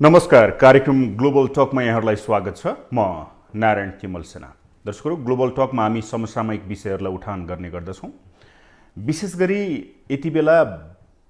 नमस्कार, कार्यक्रम ग्लोबल टकमा यहाँहरूलाई स्वागत छ। म नारायण तिमल सेना। दर्शकहरू, ग्लोबल टकमा हामी समसामयिक विषयहरूलाई उठान गर्ने गर्दछौँ। विशेष गरी यति बेला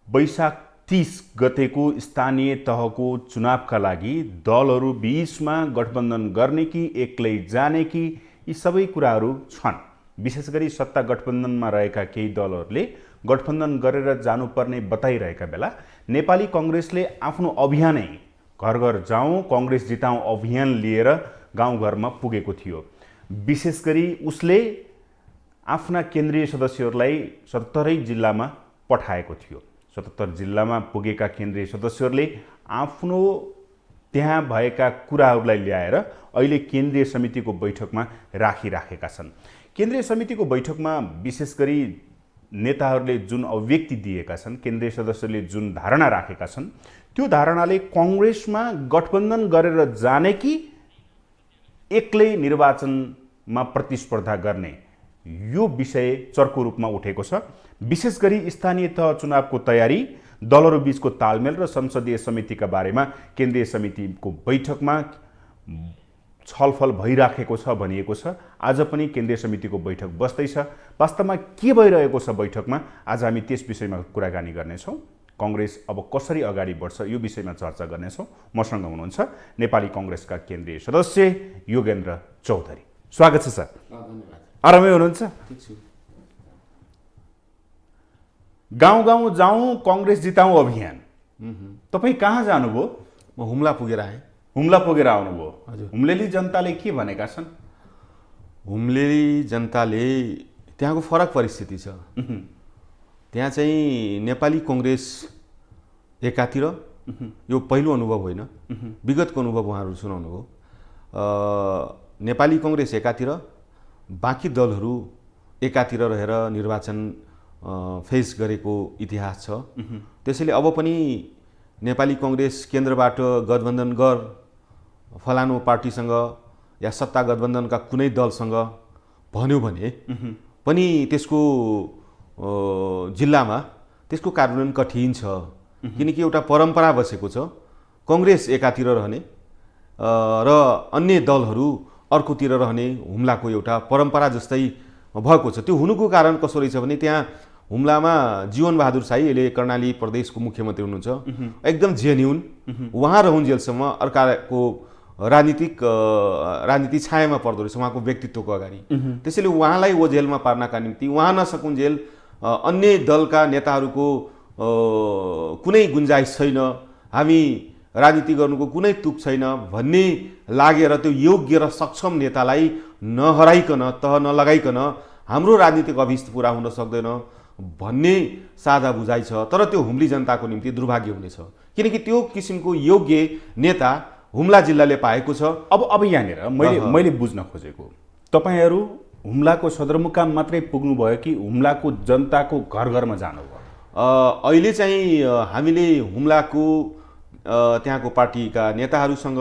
वैशाख 30 गतेको स्थानीय तहको चुनावका लागि दलहरू बीचमा गठबन्धन गर्ने कि एक्लै जाने कि यी सबै कुराहरू छन्। विशेष गरी सत्ता गठबन्धनमा रहेका केही दलहरूले गठबन्धन गरेर जानुपर्ने बताइरहेका बेला नेपाली कांग्रेसले आफ्नो अभियानै घर घर जाउँ कांग्रेस जिताउँ अभियान लिएर गाउँघरमा पुगेको थियो। विशेष गरी उसले आफ्ना केन्द्रीय सदस्यहरूलाई 77 जिल्लामा पठाएको थियो। 77 जिल्लामा पुगेका केन्द्रीय सदस्यहरूले आफ्नो त्यहाँ भएका कुराहरूलाई ल्याएर अहिले केन्द्रीय समितिको बैठकमा राखिराखेका छन्। केन्द्रीय समितिको बैठकमा विशेष गरी नेताहरूले जुन अभिव्यक्ति दिएका छन्, केन्द्रीय सदस्यले जुन धारणा राखेका छन्, त्यो धारणाले कांग्रेसमा गठबन्धन गरेर जाने कि एक्लै निर्वाचनमा प्रतिस्पर्धा गर्ने यो विषय चर्को रूपमा उठेको छ। विशेष गरी स्थानीय तह चुनावको तयारी, दलहरू बीचको तालमेल र संसदीय समितिका बारेमा केन्द्रीय समितिको बैठकमा छलफल भइराखेको छ भनिएको छ। आज पनि केन्द्रीय समितिको बैठक बस्दैछ। वास्तवमा के भइरहेको छ बैठकमा, आज हामी त्यस विषयमा कुराकानी गर्नेछौँ। कांग्रेस अब कसरी अगाडि बढ्छ यो विषयमा चर्चा गर्नेछौँ। मसँग हुनुहुन्छ नेपाली कांग्रेसका केन्द्रीय सदस्य योगेन्द्र चौधरी। स्वागत छ सर। धन्यवाद। आरामै हुनुहुन्छ? ठीक छु। गाउँ गाउँ जाउँ कांग्रेस जिताउँ अभियान, तपाईँ कहाँ जानुभयो? म हुम्ला पुगेर आएँ। हुम्ला पुगेर आउनुभयो। हजुर। हुम्लेली जनताले के भनेका छन्? हुम्लेली जनताले त्यहाँको फरक परिस्थिति छ। त्यहाँ चाहिँ नेपाली कांग्रेस एकातिर, यो पहिलो अनुभव होइन, विगतको अनुभव उहाँहरू सुनाउनु हो। नेपाली कांग्रेस एकातिर, बाँकी दलहरू एकातिर रहेर निर्वाचन फेस गरेको इतिहास छ। त्यसैले अब पनि नेपाली कांग्रेस केन्द्रबाट गठबन्धन गर फलानु पार्टीसँग या सत्ता गठबन्धनका कुनै दलसँग भन्यो भने पनि त्यसको जिल्लामा त्यसको कार्यान्वयन कठिन छ। किनकि एउटा परम्परा बसेको छ, कांग्रेस एकातिर रहने र अन्य दलहरू अर्कोतिर रहने हुम्लाको एउटा परम्परा जस्तै भएको छ। त्यो हुनुको कारण कसो रहेछ भने त्यहाँ हुम्लामा जीवनबहादुर साई, अहिले कर्णाली प्रदेशको मुख्यमन्त्री हुनुहुन्छ, एकदम जेन्युन, उहाँ रहउन्जेलसम्म अर्काको राजनीति छायामा पर्दो रहेछ उहाँको व्यक्तित्वको अगाडि। त्यसैले उहाँलाई ओझेलमा पार्नका निम्ति, उहाँ नसकुन्जेल अन्य दलका नेताहरूको कुनै गुन्जाइस छैन, हामी राजनीति गर्नुको कुनै तुक छैन भन्ने लागेर त्यो योग्य र सक्षम नेतालाई नहराइकन, तह नलगाइकन हाम्रो राजनीतिक अभिष्ट पुरा हुन सक्दैन भन्ने साझा बुझाइ छ। तर त्यो हुम्ली जनताको निम्ति दुर्भाग्य हुनेछ, किनकि त्यो किसिमको योग्य नेता हुम्ला जिल्लाले पाएको छ। अब यहाँनिर मैले बुझ्न खोजेको, तपाईहरू हुम्लाको सदरमुकाम मात्रै पुग्नुभयो कि हुम्लाको जनताको घर घरमा जानुभयो? अहिले चाहिँ हामीले हुम्लाको त्यहाँको पार्टीका नेताहरूसँग,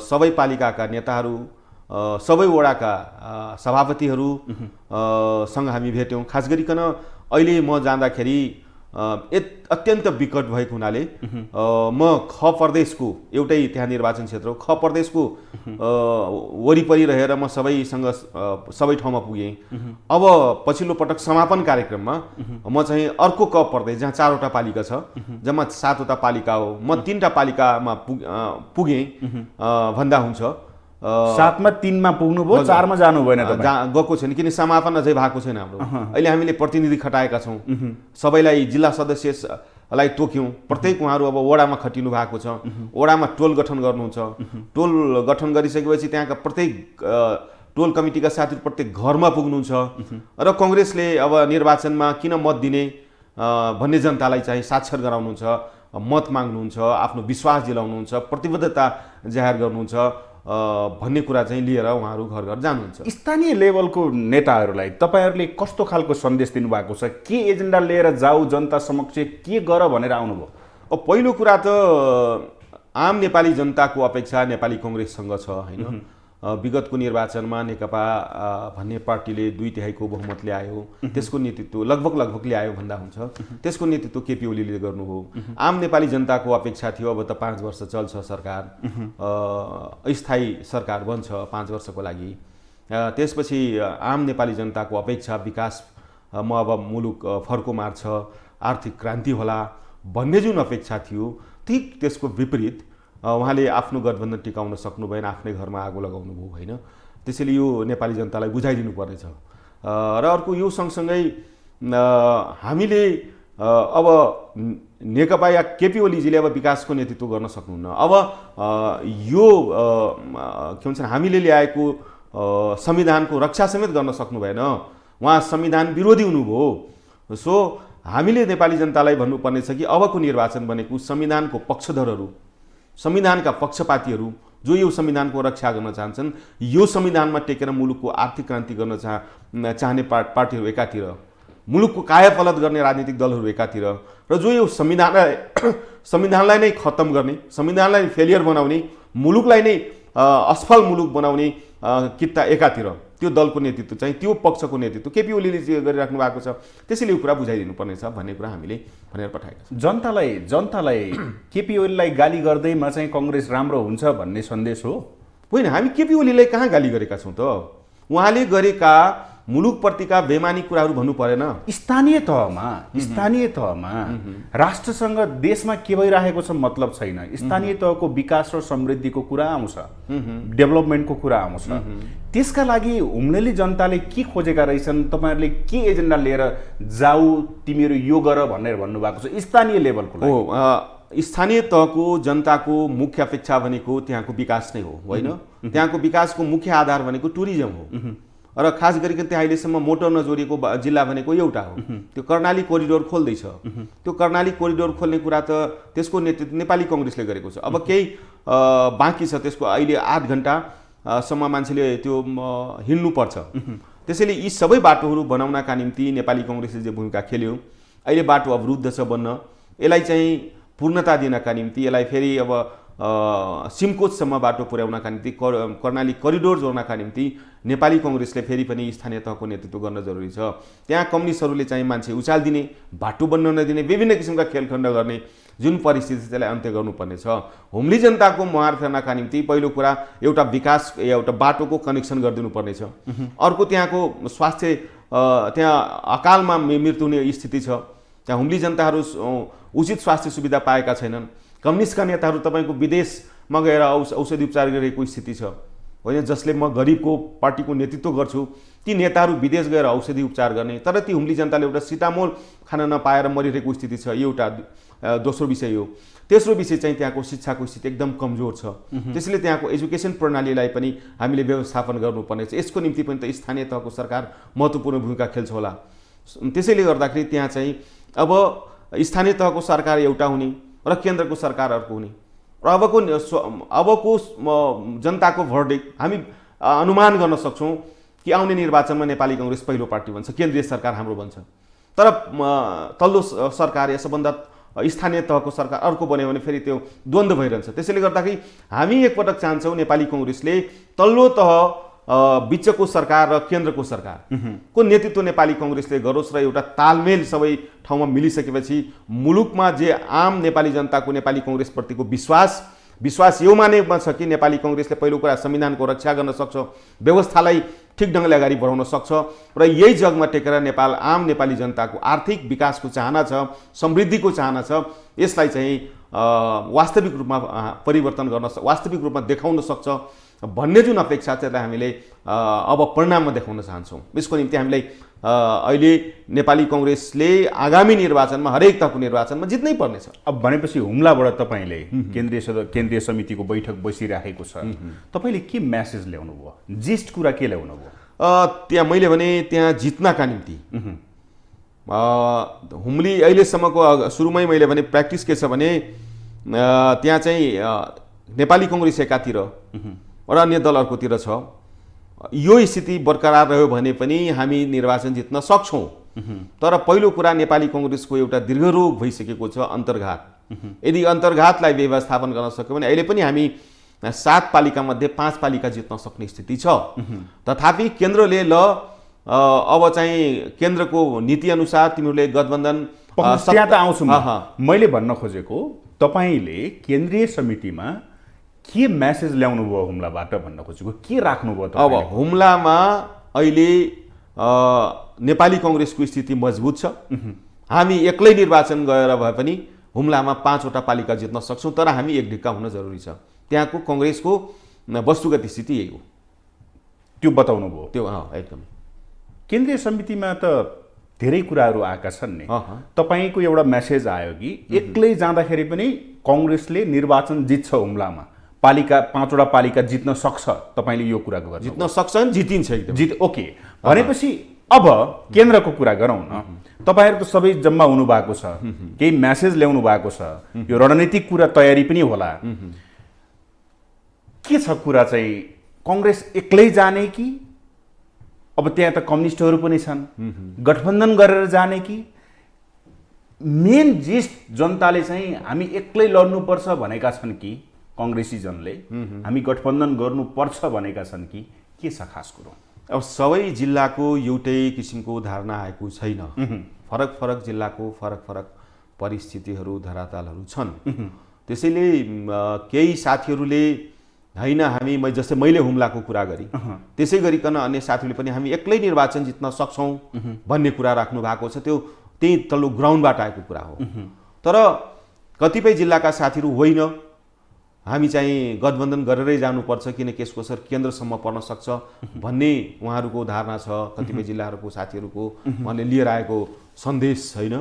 सबै पालिकाका नेताहरू, सबै वडाका सभापतिहरूसँग हामी भेट्यौँ। खास गरिकन अहिले म जाँदाखेरि अत्यन्त विकट भएको हुनाले म ख प्रदेशको एउटै त्यहाँ निर्वाचन क्षेत्र हो, ख प्रदेशको वरिपरि रहेर म सबैसँग सबै ठाउँमा पुगेँ। अब पछिल्लो पटक समापन कार्यक्रममा म चाहिँ अर्को क प्रदेश, जहाँ 4वटा पालिका छ, जम्मा 7वटा पालिका हो, म 3टा पालिकामा पुगेँ भन्दा हुन्छ। 7मा 3मा पुग्नुभयो, 4मा जानु भएन? गएको छैन, किन समापन अझै भएको छैन हाम्रो। अहिले हामीले प्रतिनिधि खटाएका छौँ, सबैलाई जिल्ला सदस्यलाई तोक्यौँ। प्रत्येक उहाँहरू अब वडामा खटिनु भएको छ, वडामा टोल गठन गर्नुहुन्छ। टोल गठन गरिसकेपछि त्यहाँका प्रत्येक टोल कमिटीका साथीहरू प्रत्येक घरमा पुग्नुहुन्छ र कांग्रेसले अब निर्वाचनमा किन मत दिने भन्ने जनतालाई चाहिँ साक्षर गराउनुहुन्छ, मत माग्नुहुन्छ, आफ्नो विश्वास दिलाउनुहुन्छ, प्रतिबद्धता जाहेर गर्नुहुन्छ भन्ने कुरा चाहिँ लिएर उहाँहरू घर घर जानुहुन्छ। स्थानीय लेभलको नेताहरूलाई तपाईहरूले कस्तो खालको सन्देश दिनुभएको छ? के एजेन्डा लिएर जाऊ जनता समक्ष, के गर भनेर आउनुभयो? अब पहिलो कुरा त आम नेपाली जनताको अपेक्षा नेपाली कांग्रेससँग छ, होइन? विगतको निर्वाचनमा नेकपा भन्ने पार्टीले 2/3 बहुमत ल्यायो, त्यसको नेतृत्व लगभग ल्यायो भन्दा हुन्छ। त्यसको नेतृत्व केपी ओलीले गर्नुभयो। आम नेपाली जनताको अपेक्षा थियो अब त 5 वर्ष चल्छ सरकार, अस्थायी सरकार बन्छ 5 वर्षको लागि। त्यसपछि आम नेपाली जनताको अपेक्षा विकास अब मुलुक फर्को मार्छ, आर्थिक क्रान्ति होला भन्ने जुन अपेक्षा थियो, ठिक त्यसको विपरीत उहाँले आफ्नो गठबन्धन टिकाउन सक्नु भएन, आफ्नै घरमा आगो लगाउनु भयो होइन। त्यसैले यो नेपाली जनतालाई बुझाइदिनु पर्नेछ। र अर्को यो सँगसँगै हामीले अब नेकपा या केपी ओलीजीले अब विकासको नेतृत्व गर्न सक्नुहुन्न। अब यो के भन्छ हामीले ल्याएको संविधानको रक्षा समेत गर्न सक्नु भएन, उहाँ संविधान विरोधी हुनुभयो। सो हामीले नेपाली जनतालाई भन्नुपर्ने छ कि अबको निर्वाचन भनेको संविधानको पक्षधरहरू, संविधानका पक्षपातीहरू जो यो संविधानको रक्षा गर्न चाहन्छन्, यो संविधानमा टेकेर मुलुकको आर्थिक क्रान्ति गर्न चाहने पार्टीहरू एकातिर, मुलुकको कायापलट गर्ने राजनीतिक दलहरू एकातिर, र जो यो संविधानलाई नै खत्तम गर्ने, संविधानलाई फेलियर बनाउने, मुलुकलाई नै असफल मुलुक बनाउने कित्ता एकातिर, त्यो दलको नेतृत्व चाहिँ त्यो पक्षको नेतृत्व केपी ओलीले जे गरिराख्नु भएको छ। त्यसैले यो कुरा बुझाइदिनु पर्नेछ भन्ने कुरा हामीले भनेर पठाएका छौँ। जनतालाई केपी ओलीलाई गाली गर्दैमा चाहिँ कांग्रेस राम्रो हुन्छ भन्ने सन्देश हो? होइन, हामी केपी ओलीलाई कहाँ गाली गरेका छौँ त? उहाँले गरेका मुलुकप्रतिका बेमानी कुराहरू भन्नु परेन? स्थानीय तहमा राष्ट्रसँग देशमा के भइरहेको छ मतलब छैन। स्थानीय तहको विकास र समृद्धिको कुरा आउँछ, डेभलपमेन्टको कुरा आउँछ। त्यसका लागि हुम्लेली जनताले के खोजेका रहेछन्, तपाईँहरूले के एजेन्डा लिएर जाऊ तिमीहरू यो गर भनेर भन्नुभएको छ स्थानीय लेभलको लागि? स्थानीय तहको जनताको मुख्य अपेक्षा भनेको त्यहाँको विकास नै हो होइन। त्यहाँको विकासको मुख्य आधार भनेको टुरिज्म हो, र खास गरिकन त्यहाँ अहिलेसम्म मोटर नजोडिएको जिल्ला भनेको एउटा हो, त्यो कर्णाली कोरिडोर खोल्दैछ। त्यो कर्णाली कोरिडोर खोल्ने कुरा त त्यसको नेतृत्व नेपाली कांग्रेसले गरेको छ। अब केही बाँकी छ, त्यसको अहिले 8 घण्टासम्म मान्छेले त्यो हिँड्नुपर्छ। त्यसैले यी सबै बाटोहरू बनाउनका निम्ति नेपाली कांग्रेसले जे भूमिका खेल्यो, अहिले बाटो अवरुद्ध छ बन्न, यसलाई चाहिँ पूर्णता दिनका निम्ति, यसलाई फेरि अब सिमकोटसम्म बाटो पुर्याउनका निम्ति, कर्णाली करिडोर जोड्नका निम्ति नेपाली कांग्रेसले फेरि पनि स्थानीय तहको नेतृत्व गर्न जरुरी छ। त्यहाँ कम्युनिस्टहरूले चाहिँ मान्छे उचालिदिने, बाटो बन्न नदिने, विभिन्न किसिमका खेलखण्ड गर्ने जुन परिस्थिति छ त्यसलाई अन्त्य गर्नुपर्ने छ। हुम्ली जनताको मुहार फेर्नका निम्ति पहिलो कुरा एउटा विकास, एउटा बाटोको कनेक्सन गरिदिनु पर्ने छ। अर्को त्यहाँको स्वास्थ्य, त्यहाँ अकालमा मृत्यु हुने स्थिति छ, त्यहाँ हुम्ली जनताहरू उचित स्वास्थ्य सुविधा पाएका छैनन्। कम्युनिस्टका नेताहरू तपाईँको विदेशमा गएर औषधि उपचार गरिरहेको स्थिति छ होइन, जसले म गरिबको पार्टीको नेतृत्व गर्छु, ती नेताहरू विदेश गएर औषधि उपचार गर्ने, तर ती हुम्ली जनताले एउटा सिटामोल खान नपाएर मरिरहेको स्थिति छ। यो एउटा दोस्रो विषय हो। तेस्रो विषय चाहिँ त्यहाँको शिक्षाको स्थिति एकदम कमजोर छ। त्यसैले त्यहाँको एजुकेसन प्रणालीलाई पनि हामीले व्यवस्थापन गर्नुपर्ने छ। यसको निम्ति पनि त स्थानीय तहको सरकार महत्त्वपूर्ण भूमिका खेल्छ होला। त्यसैले गर्दाखेरि त्यहाँ चाहिँ अब स्थानीय तहको सरकार एउटा हुने र केन्द्रको सरकार अर्को हुने, र अबको जनताको भर्डिक्ट हामी अनुमान गर्न सक्छौँ कि आउने निर्वाचनमा नेपाली कांग्रेस पहिलो पार्टी बन्छ, केन्द्रीय सरकार हाम्रो बन्छ। तर तल्लो सरकार या सबभन्दा स्थानीय तहको सरकार अर्को बन्यो भने फेरि त्यो द्वन्द्व भइरहन्छ। त्यसैले गर्दाखेरि हामी एकपटक चाहन्छौँ नेपाली कांग्रेसले तल्लो तह, बिचको सरकार र केन्द्रको सरकारको नेतृत्व नेपाली कांग्रेसले गरोस्, र एउटा तालमेल सबै ठाउँमा मिलिसकेपछि मुलुकमा जे आम नेपाली जनताको नेपाली कांग्रेसप्रतिको विश्वास यो मानेमा छ कि नेपाली कांग्रेसले पहिलो कुरा संविधानको रक्षा गर्न सक्छ, व्यवस्थालाई ठिक ढङ्गले अगाडि बढाउन सक्छ, र यही जगमा टेकेर आम नेपाली जनताको आर्थिक विकासको चाहना छ, समृद्धिको चाहना छ, यसलाई चाहिँ वास्तविक रूपमा परिवर्तन गर्न, वास्तविक रूपमा देखाउन सक्छ भन्ने जुन अपेक्षा छ त्यसलाई हामीले अब परिणाममा देखाउन चाहन्छौँ। यसको निम्ति हामीलाई अहिले नेपाली कांग्रेसले आगामी निर्वाचनमा, हरेक तहको निर्वाचनमा जित्नै पर्नेछ। अब भनेपछि हुम्लाबाट तपाईँले केन्द्रीय समितिको बैठक बसिरहेको छ, तपाईँले के म्यासेज ल्याउनु भयो, जिस्ट कुरा के ल्याउनु भयो? त्यहाँ मैले भने त्यहाँ जित्नका निम्ति हुम्ली अहिलेसम्मको सुरुमै मैले भने प्र्याक्टिस के छ भने त्यहाँ चाहिँ नेपाली कांग्रेस एकातिर र अन्य दल अर्कोतिर छ। यो स्थिति बरकरार रह्यो भने पनि हामी निर्वाचन जित्न सक्छौँ। तर पहिलो कुरा नेपाली कांग्रेसको एउटा दीर्घरोग भइसकेको छ अन्तर्घात। यदि अन्तर्घातलाई व्यवस्थापन गर्न सक्यौँ भने अहिले पनि हामी 7 पालिकामध्ये 5 पालिका जित्न सक्ने स्थिति छ। तथापि केन्द्रले अब चाहिँ केन्द्रको नीति अनुसार तिमीहरूले गठबन्धन त्यहाँ त आउँछु मैले भन्न खोजेको तपाईले केन्द्रीय समितिमा के मेसेज ल्याउनु भयो हुम्लाबाट भन्न खोजेको के राख्नु भयो अब हुम्लामा अहिले नेपाली कांग्रेसको स्थिति मजबुत छ। हामी एक्लै निर्वाचन गएर भए पनि हुम्लामा 5 वटा पालिका जित्न सक्छौं, तर हामी एक ढिक्का हुन जरुरी छ। त्यहाँको कांग्रेसको वस्तुगत स्थिति यही हो। त्यो बताउनु भयो। त्यो एकदम केन्द्रीय समितिमा त धेरै कुराहरू आएका छन् नि। तपाईको एउटा मेसेज आयो कि एक्लै जाँदाखेरि पनि कांग्रेसले निर्वाचन जित्छ, हुम्लामा पालिका 5 वटा पालिका जित्न सक्छ। तपाईले यो कुराको गर्नु जित्न सक्छ नि जितिन्छ एकदम। ओके, भनेपछि अब केन्द्रको कुरा गरौँ न। तपाईहरु त सबै जम्मा हुनु भएको छ, केही मेसेज ल्याउनु भएको छ, यो रणनीतिक कुरा तयारी पनि होला। के छ कुरा चाहिँ कांग्रेस एक्लै जाने कि अब त्यहाँ त कम्युनिस्टहरू पनि छन्, गठबन्धन गरेर जाने कि मेन जिस्ट जनताले चाहिँ हामी एक्लै लड्नुपर्छ भनेका छन् कि कांग्रेसी जनले हामी गठबन्धन गर्नुपर्छ भनेका छन् कि के छ खास कुरो? अब सबै जिल्लाको एउटै किसिमको धारणा आएको छैन। फरक फरक जिल्लाको फरक फरक परिस्थितिहरू धरातलहरू छन्। त्यसैले केही साथीहरूले हैन हामी जस्तै मैले हुम्लाको कुरा गरी त्यसै गरिकन अन्य साथीहरूले पनि हामी एक्लै निर्वाचन जित्न सक्छौं भन्ने कुरा राख्नु भएको छ। त्यो त्यही तल्लो ग्राउन्डबाट आएको कुरा हो। तर कतिपय जिल्लाका साथीहरू होइन हामी चाहिँ गठबन्धन गरेरै जानुपर्छ किनकि यसको असर केन्द्रसम्म पर्न सक्छ भन्ने उहाँहरूको धारणा छ। कतिपय जिल्लाहरूको साथीहरूको उहाँले लिएर आएको सन्देश छैन।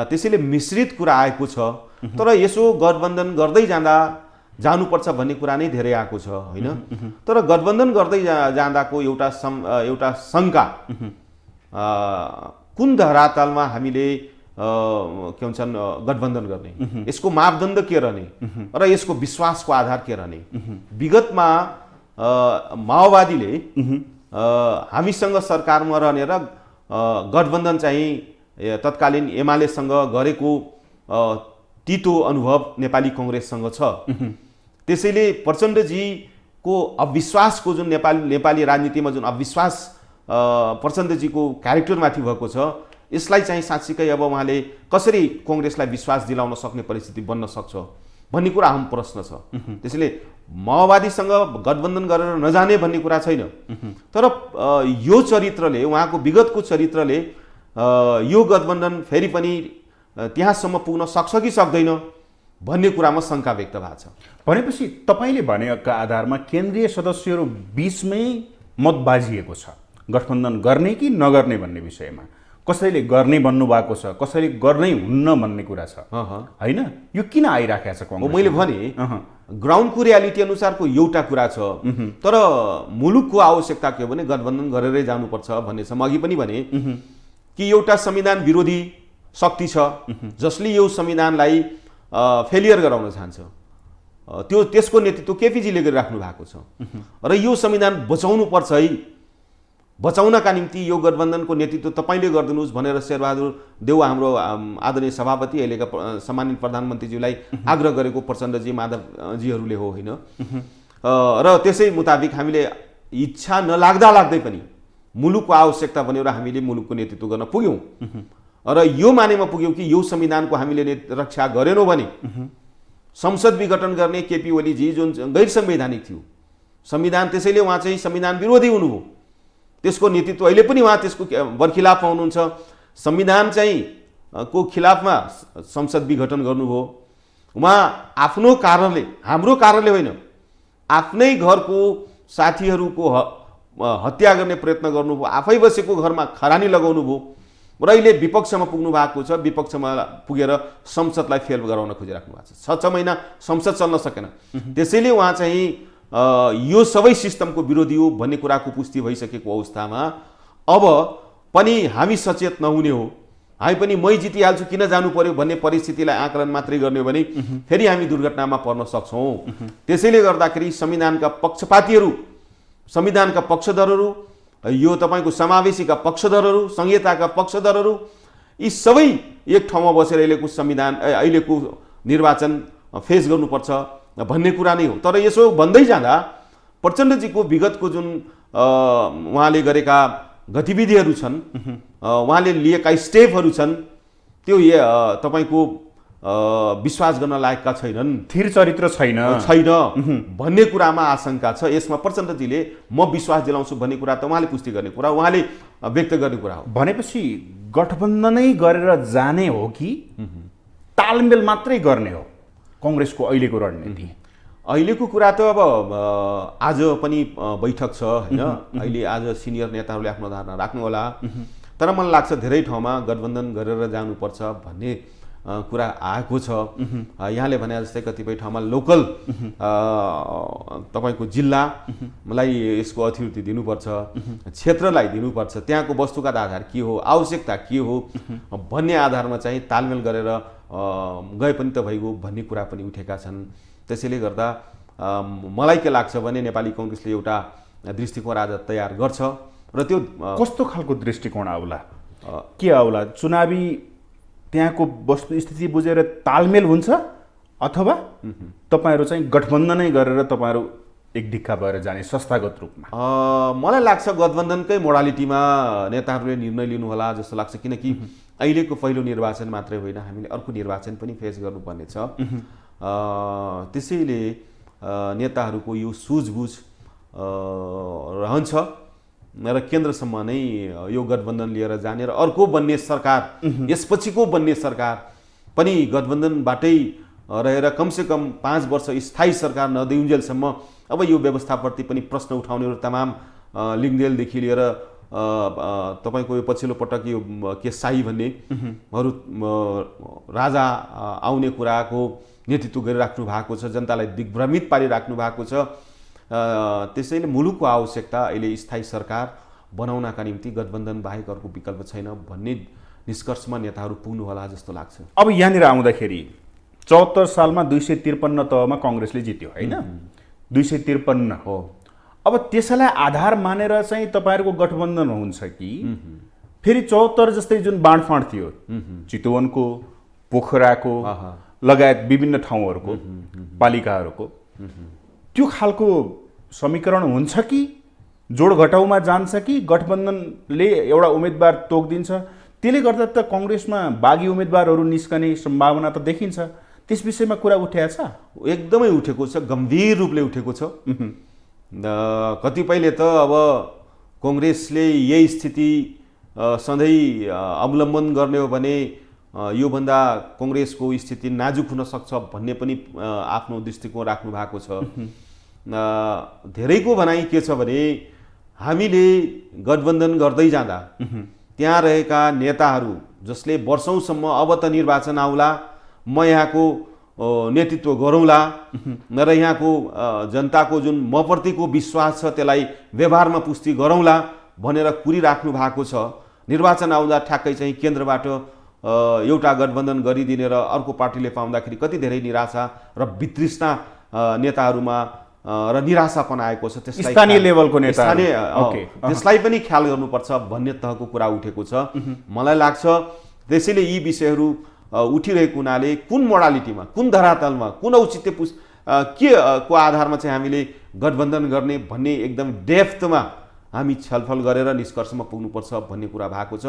त्यसैले मिश्रित कुरा आएको छ। तर यसो गठबन्धन गर्दै जानुपर्छ भन्ने कुरा नै धेरै आएको छ हैन। तर गठबन्धन गर्दै जाँदाको एउटा शंका कुन धरातलमा हामीले के भन्छन् गठबन्धन गर्ने, यसको मापदण्ड के रहने र यसको विश्वासको आधार के रहने। विगतमा माओवादीले हामीसँग सरकारमा रहने र गठबन्धन चाहिँ तत्कालीन एमालेसँग गरेको तीतो अनुभव नेपाली कांग्रेससँग छ। त्यसैले प्रचण्डजीको अविश्वासको जुन नेपाली राजनीतिमा जुन अविश्वास प्रचण्डजीको क्यारेक्टरमाथि भएको छ, यसलाई चाहिँ साँच्चीकै अब उहाँले कसरी कांग्रेसलाई विश्वास दिलाउन सक्ने परिस्थिति बन्न सक्छ भन्ने कुरा अहम प्रश्न छ। त्यसैले माओवादीसँग गठबन्धन गरेर नजाने भन्ने कुरा छैन। तर यो चरित्रले, उहाँको विगतको चरित्रले यो गठबन्धन फेरि पनि त्यहाँसम्म पुग्न सक्छ कि सक्दैन भन्ने कुरामा शंका व्यक्त भएको छ। भनेपछि तपाईले भनेका आधारमा केन्द्रीय सदस्यहरू बीचमै मत बाजिएको छ गठबन्धन गर्ने कि नगर्ने भन्ने विषयमा। कसैले गर्ने भन्नु भएको छ, कसैले गर्नै हुन्न भन्ने कुरा छ हैन। यो किन आइराखेको छ कांग्रेस? मैले भने ग्राउन्डको रियालिटी अनुसारको एउटा कुरा छ। तर मुलुकको आवश्यकता के हो भने गठबन्धन गरेरै जानुपर्छ भन्ने छ। म अघि पनि भने कि एउटा संविधान विरोधी शक्ति छ जसले यो संविधानलाई फेलियर गराउन चाहन्छ। त्यसको नेतृत्व केपीजीले गरिराख्नु भएको छ र यो संविधान बचाउनु पर्छ है। बचाउनका निम्ति यो गठबन्धनको नेतृत्व तपाईले गरिदिनुहोस् भनेर शेरबहादुर देउवा हाम्रो आदरणीय सभापति अहिलेका सम्मानित प्रधानमन्त्रीज्यूलाई आग्रह गरेको प्रचण्डजी माधवजीहरूले हो हैन। र त्यसै मुताबिक हामीले इच्छा नलाग्दै पनि मुलुकको आवश्यकता भनेर हामीले मुलुकको नेतृत्व गर्न पुग्यौं र यो मानेमा पुग्यौं कि यो संविधानको हामीले रक्षा गरेनौं भने संसद विघटन गर्ने केपी ओलीजी जुन गैर संवैधानिक थियो संविधान, त्यसैले उहाँ चाहिँ संविधान विरोधी हुनुभयो। त्यसको नेतृत्व अहिले पनि उहाँ त्यसको बरखिलाफमा हुनुहुन्छ। संविधान चाहिँ को खिलाफमा संसद विघटन गर्नुभयो। उहाँ आफ्नो कारणले, हाम्रो कारणले होइन, आफ्नै घरको साथीहरूको हत्या गर्ने प्रयत्न गर्नुभयो। आफै बसेको घरमा खरानी लगाउनु भयो र अहिले विपक्षमा पुग्नु भएको छ। विपक्षमा पुगेर संसदलाई फेल गराउन खोजिराख्नु भएको छ। 6 महिना संसद चल्न सकेन। त्यसैले उहाँ चाहिँ यो सबै सिस्टमको विरोधी हो भन्ने कुराको पुष्टि भइसकेको अवस्थामा अब पनि हामी सचेत नहुने हो। हामी पनि मै जितिहाल्छु किन जानु पर्यो भन्ने परिस्थितिलाई आकलन मात्रै गर्ने हो भने फेरि हामी दुर्घटनामा पर्न सक्छौं। त्यसैले गर्दाखेरि संविधानका पक्षपातीहरू, संविधानका पक्षधरहरू, यो तपाईको समावेशीका पक्षधरहरू, संहिताका पक्षधरहरू, यी सबै एक ठाउँमा बसेर अहिलेको संविधान, अहिलेको निर्वाचन फेस गर्नुपर्छ भन्ने कुरा नै हो। तर यसो भन्दै जाँदा प्रचण्डजीको विगतको जुन उहाँले गरेका गतिविधिहरू छन्, उहाँले लिएका स्टेपहरू छन्, त्यो तपाईँको विश्वास गर्न लायकका छैनन्, थिर चरित्र छैन भन्ने कुरामा आशंका छ। यसमा प्रचण्डजीले म विश्वास दिलाउँछु भन्ने कुरा त उहाँले पुष्टि गर्ने कुरा, उहाँले व्यक्त गर्ने कुरा हो। भनेपछि गठबन्धनै गरेर जाने हो कि तालमेल मात्रै गर्ने हो कङ्ग्रेसको अहिलेको रणनीति? अहिलेको कुरा त अब आज पनि बैठक छ होइन, अहिले आज सिनियर नेताहरूले आफ्नो धारणा राख्नु होला। तर मलाई लाग्छ धेरै ठाउँमा गठबन्धन गरेर जानुपर्छ भन्ने कुरा आएको छ। यहाँले भने जस्तै कतिपय ठाउँमा लोकल तपाईँको जिल्लालाई यसको अथोरिटी दिनुपर्छ, क्षेत्रलाई दिनुपर्छ, त्यहाँको वस्तुगत आधार के हो, आवश्यकता के हो भन्ने आधारमा चाहिँ तालमेल गरेर गए पनि त भइगयो भन्ने कुरा पनि उठेका छन्। त्यसैले गर्दा मलाई के लाग्छ भने नेपाली कङ्ग्रेसले एउटा दृष्टिकोण आज तयार गर्छ र त्यो कस्तो खालको दृष्टिकोण आउला, के आउला? चुनावी त्यहाँको वस्तुस्थिति बुझेर तालमेल हुन्छ अथवा तपाईँहरू चाहिँ गठबन्धनै गरेर तपाईँहरू एक ढिक्का भएर जाने संस्थागत रूपमा? मलाई लाग्छ गठबन्धनकै मोडालिटीमा नेताहरूले निर्णय लिनु होला जस्तो लाग्छ, किनकि अहिलेको पहिलो निर्वाचन मात्रै होइन, हामीले अर्को निर्वाचन पनि फेस गर्नुपर्ने छ। त्यसैले नेताहरूको यो सुझबुझ रहन्छ र केन्द्रसम्म नै यो गठबन्धन लिएर जाने र अर्को बन्ने सरकार, यसपछिको बन्ने सरकार पनि गठबन्धनबाटै रहेर कमसेकम 5 वर्ष स्थायी सरकार नदिउन्जेलसम्म अब यो व्यवस्थाप्रति पनि प्रश्न उठाउनेहरू तमाम लिङ्गदेलदेखि लिएर तपाईँको यो पछिल्लो पटक यो के शाही भन्नेहरू राजा आउने कुराको नेतृत्व गरिराख्नु भएको छ, जनतालाई दिग्भ्रमित पारिराख्नु भएको छ। त्यसैले मुलुकको आवश्यकता अहिले स्थायी सरकार बनाउनका निम्ति गठबन्धन बाहेक अर्को विकल्प छैन भन्ने निष्कर्षमा नेताहरू पुग्नु होला जस्तो लाग्छ। अब यहाँनिर आउँदाखेरि 74 सालमा 253 तहमा कङ्ग्रेसले जित्यो होइन, 253 हो। अब त्यसैलाई आधार मानेर चाहिँ तपाईँहरूको गठबन्धन हुन्छ कि फेरि 74 जस्तै जुन बाँडफाँड थियो चितवनको, पोखराको लगायत विभिन्न ठाउँहरूको पालिकाहरूको, त्यो खालको समीकरण हुन्छ कि जोड घटाउमा जान्छ कि गठबन्धनले एउटा उम्मेदवार तोकिदिन्छ? त्यसले गर्दा त कङ्ग्रेसमा बागी उम्मेदवारहरू निस्कने सम्भावना त देखिन्छ। त्यस विषयमा कुरा उठेको छ? एकदमै उठेको छ, गम्भीर रूपले उठेको छ। कतिपयले त अब कङ्ग्रेसले यही स्थिति सधैँ अवलम्बन गर्ने हो भने योभन्दा कङ्ग्रेसको स्थिति नाजुक हुन सक्छ भन्ने पनि आफ्नो दृष्टिकोण राख्नु भएको छ। धेरैको भनाइ के छ भने हामीले गठबन्धन गर्दै जाँदा त्यहाँ रहेका नेताहरू जसले वर्षौँसम्म अब त निर्वाचन आउला, म यहाँको नेतृत्व गरौँला र यहाँको जनताको जुन मप्रतिको विश्वास छ त्यसलाई व्यवहारमा पुष्टि गरौँला भनेर कुरिराख्नु भएको छ। निर्वाचन आउँदा ठ्याक्कै चाहिँ केन्द्रबाट एउटा गठबन्धन गरिदिने र अर्को पार्टीले पाउँदाखेरि कति धेरै निराशा र वितृष्णा नेताहरूमा र निराशापन आएको छ। त्यसलाई स्थानीय लेभलको नेता, त्यसलाई पनि ख्याल गर्नुपर्छ भन्ने तहको कुरा उठेको छ। मलाई लाग्छ त्यसैले यी विषयहरू उठिरहेको हुनाले कुन मोडालिटीमा, कुन धरातलमा, कुन औचित्य के को आधारमा चाहिँ हामीले गठबन्धन गर्ने भन्ने एकदम डेप्थमा हामी छलफल गरेर निष्कर्षमा पुग्नुपर्छ भन्ने कुरा भएको छ।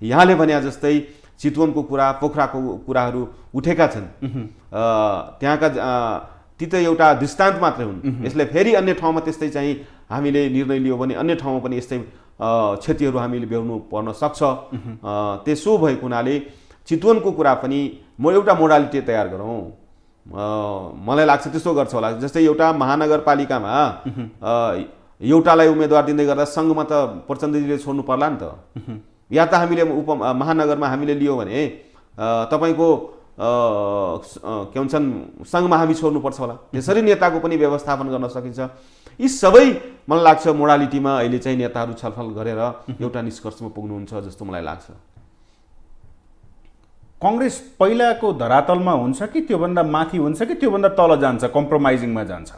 यहाँले भने जस्तै चितवनको कुरा, पोखराको कुराहरू उठेका छन्। त्यहाँका ती त एउटा दृष्टान्त मात्रै हुन्। यसले फेरि अन्य ठाउँमा त्यस्तै चाहिँ हामीले निर्णय लियो भने अन्य ठाउँमा पनि यस्तै क्षतिहरू हामीले बेहोर्नु पर्न सक्छ। त्यसो भएको हुनाले चितवनको कुरा पनि म एउटा मोडालिटी तयार गरौँ, मलाई लाग्छ त्यस्तो गर्छ होला। जस्तै एउटा महानगरपालिकामा एउटालाई उम्मेदवार दिँदै गर्दा सङ्घमा त प्रचण्डजीले छोड्नु पर्ला नि त, या त हामीले महानगरमा हामीले लियो भने तपाईँको के भन्छन् सङ्घमा हामी छोड्नुपर्छ होला। त्यसरी नेताको पनि व्यवस्थापन गर्न सकिन्छ। यी सबै मलाई लाग्छ मोडालिटीमा अहिले चाहिँ नेताहरू छलफल गरेर एउटा निष्कर्षमा पुग्नुहुन्छ जस्तो मलाई लाग्छ। कङ्ग्रेस पहिलाको धरातलमा हुन्छ कि त्योभन्दा माथि हुन्छ कि त्योभन्दा तल जान्छ, कम्प्रोमाइजिङमा जान्छ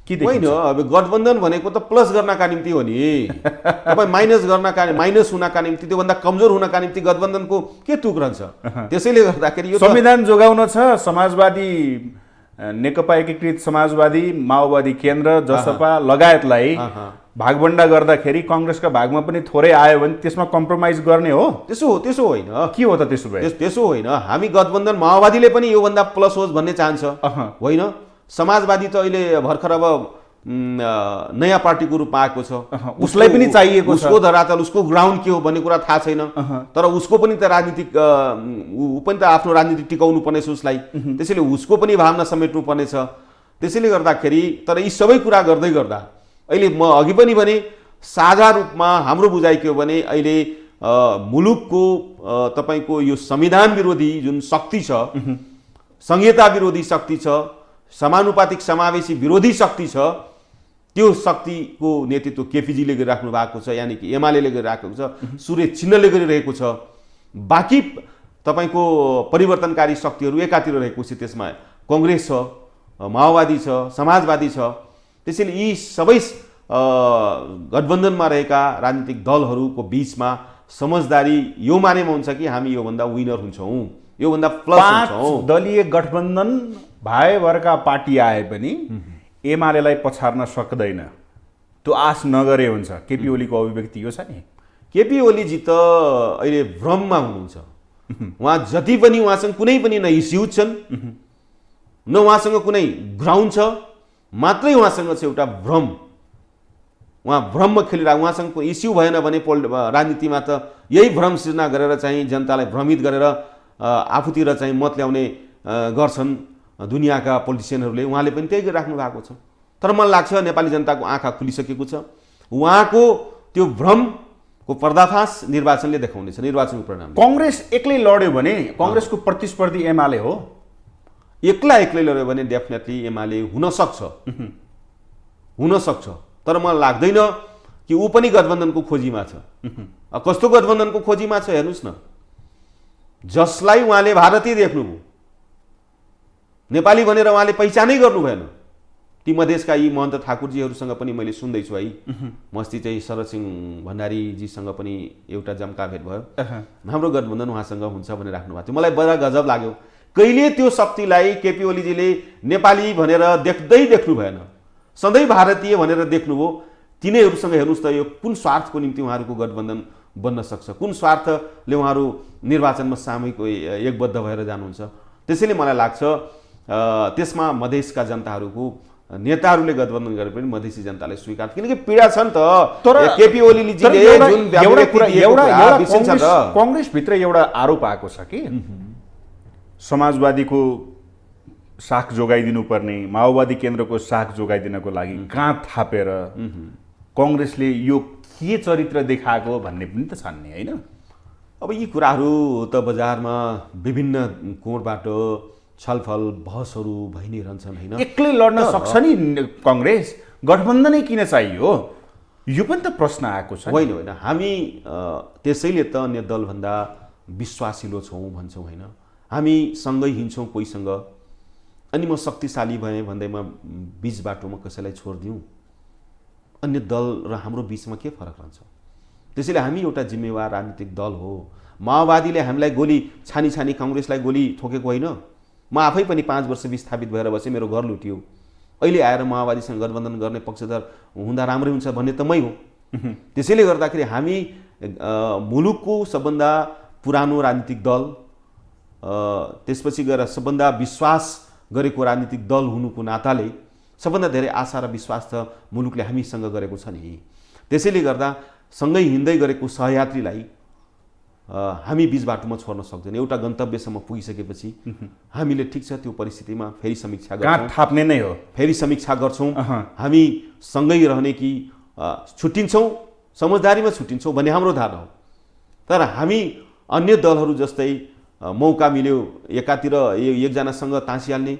कि? होइन, अब गठबन्धन भनेको त प्लस गर्नका निम्ति हो नि। तपाईँ माइनस हुनका निम्ति, त्योभन्दा कमजोर हुनका निम्ति गठबन्धनको के तुक रहन्छ? त्यसैले गर्दाखेरि यो संविधान जोगाउन छ, समाजवादी नेकपा एकीकृत समाजवादी, माओवादी केन्द्र, जसपा लगायतलाई भागभण्डा गर्दाखेरि कङ्ग्रेसका भागमा पनि थोरै आयो भने त्यसमा कम्प्रोमाइज गर्ने हो? त्यसो होइन। के हो त त्यसो भए? त्यसो होइन। हामी गठबन्धन माओवादीले पनि योभन्दा प्लस होस् भन्ने चाहन्छ होइन। समाजवादी त अहिले भर्खर अब नयाँ पार्टीको रूपमा आएको छ, उसलाई पनि चाहिएको छ। उसको धरातल, उसको ग्राउन्ड के हो भन्ने कुरा थाहा छैन। तर उसको पनि त राजनीतिक ऊ पनि त आफ्नो राजनीति टिकाउनु पर्नेछ उसलाई, त्यसैले उसको पनि भावना समेट्नु पर्नेछ। त्यसैले गर्दाखेरि तर यी सबै कुरा गर्दै गर्दा अहिले म अघि पनि भने साझा रूपमा हाम्रो बुझाइ के हो भने अहिले मुलुकको तपाईँको यो संविधान विरोधी जुन शक्ति छ, संहिता विरोधी शक्ति छ, समानुपातिक समावेशी विरोधी शक्ति छ, त्यो शक्तिको नेतृत्व केपीजीले गरिराख्नु भएको छ, यानि कि एमाले गरिराखेको छ, सूर्य चिन्हले गरिरहेको छ। बाँकी तपाईँको परिवर्तनकारी शक्तिहरू एकातिर रहेको छ, त्यसमा कङ्ग्रेस छ, माओवादी छ, समाजवादी छ। त्यसैले यी सबै गठबन्धनमा रहेका राजनीतिक दलहरूको बिचमा समझदारी यो मानेमा हुन्छ कि हामी योभन्दा विनर हुन्छौँ, योभन्दा प्लस हुन्छौँ। दलीय गठबन्धन भाइभरका पार्टी आए पनि एमालेलाई पछार्न सक्दैन, त्यो आश नगरे हुन्छ। केपी ओलीको अभिव्यक्ति यो छ नि। केपी ओलीजी त अहिले भ्रममा हुनुहुन्छ। उहाँ जति पनि उहाँसँग कुनै पनि न इस्यु छन्, न उहाँसँग कुनै ग्राउन्ड छ, मात्रै उहाँसँग छ एउटा भ्रम। उहाँ भ्रममा खेलिरहेको, उहाँसँग इस्यु भएन भने राजनीतिमा त यही भ्रम सृजना गरेर चाहिँ जनतालाई भ्रमित गरेर आफूतिर चाहिँ मत ल्याउने गर्छन् दुनियाँका पोलिटिसियनहरूले। उहाँले पनि त्यही गरिराख्नु भएको छ। तर मलाई लाग्छ नेपाली जनताको आँखा खुलिसकेको छ। उहाँको त्यो भ्रमको पर्दाफास निर्वाचनले देखाउनेछ, निर्वाचनको परिणाम। कङ्ग्रेस एक्लै लड्यो भने कङ्ग्रेसको प्रतिस्पर्धी एमाले हो। एक्लै लड्यो भने डेफिनेटली एमाले हुनसक्छ, तर मलाई लाग्दैन कि ऊ पनि गठबन्धनको खोजीमा छ। कस्तो गठबन्धनको खोजीमा छ हेर्नुहोस् न। जसलाई उहाँले भारतीय देख्नुभयो, नेपाली भनेर उहाँले पहिचानै गर्नु भएन, ती मधेसका यी महन्त ठाकुरजीहरूसँग पनि मैले सुन्दैछु है। मस्ती चाहिँ शरद सिंह भण्डारीजीसँग पनि एउटा जम्का भेट भयो, हाम्रो गठबन्धन उहाँसँग हुन्छ भनेर राख्नु भएको थियो। मलाई बडा गजब लाग्यो। कहिले त्यो शक्तिलाई केपी ओलीजीले नेपाली भनेर देख्नु भएन, सधैँ भारतीय भनेर देख्नुभयो। तिनीहरूसँग हेर्नुहोस् त यो कुन स्वार्थको निम्ति उहाँहरूको गठबन्धन बन्न सक्छ, कुन स्वार्थले उहाँहरू निर्वाचनमा सामूहिक एकबद्ध भएर जानुहुन्छ। त्यसैले मलाई लाग्छ त्यसमा मधेसका जनताहरूको नेताहरूले गठबन्धन गरे पनि मधेसी जनताले स्वीकार, किनकि पीडा छ नि त। केपी ओलीजीले जुन कङ्ग्रेसभित्र एउटा आरोप आएको छ कि समाजवादीको साख जोगाइदिनु पर्ने, माओवादी केन्द्रको साख जोगाइदिनको लागि गाँठ थापेर कङ्ग्रेसले यो के चरित्र देखाएको भन्ने पनि त छन् नि, होइन? अब यी कुराहरू त बजारमा विभिन्न कोणबाट छलफल बहसहरू भइ नै रहन्छन्, होइन? एक्लै लड्न सक्छ नि कङ्ग्रेस, गठबन्धनै किन चाहियो? यो पनि त प्रश्न आएको छ। होइन, हामी त्यसैले त अन्य दलभन्दा विश्वासिलो छौँ भन्छौँ, होइन? हामी सँगै हिँड्छौँ कोहीसँग, अनि म शक्तिशाली भएँ भन्दै म बिच बाटोमा कसैलाई छोडिदिउँ, अन्य दल र हाम्रो बिचमा के फरक रहन्छ? त्यसैले हामी एउटा जिम्मेवार राजनीतिक दल हो। माओवादीले हामीलाई गोली छानी कङ्ग्रेसलाई गोली ठोकेको होइन। म आफै पनि 5 वर्ष विस्थापित भएर बसेँ, मेरो घर लुटियो। अहिले आएर माओवादीसँग गठबन्धन गर्ने पक्षधर हुँदा राम्रै हुन्छ भन्ने त मै हो। त्यसैले गर्दाखेरि हामी मुलुकको सबभन्दा पुरानो राजनीतिक दल, त्यसपछि गएर सबभन्दा विश्वास गरेको राजनीतिक दल हुनुको नाताले सबभन्दा धेरै आशा र विश्वास त मुलुकले हामीसँग गरेको छ नि। त्यसैले गर्दा सँगै हिँड्दै गरेको सहयात्रीलाई हामी बिच बाटोमा छोड्न सक्दैन। एउटा गन्तव्यसम्म पुगिसकेपछि हामीले ठिक छ त्यो परिस्थितिमा फेरि समीक्षा गर्छौँ, थाप्ने नै हो, फेरि समीक्षा गर्छौँ, हामी सँगै रहने कि छुट्टिन्छौँ, समझदारीमा छुट्टिन्छौँ भन्ने हाम्रो धारणा हो। तर हामी अन्य दलहरू जस्तै मौका मिल्यो एकातिर एकजनासँग टाँसिहाल्ने,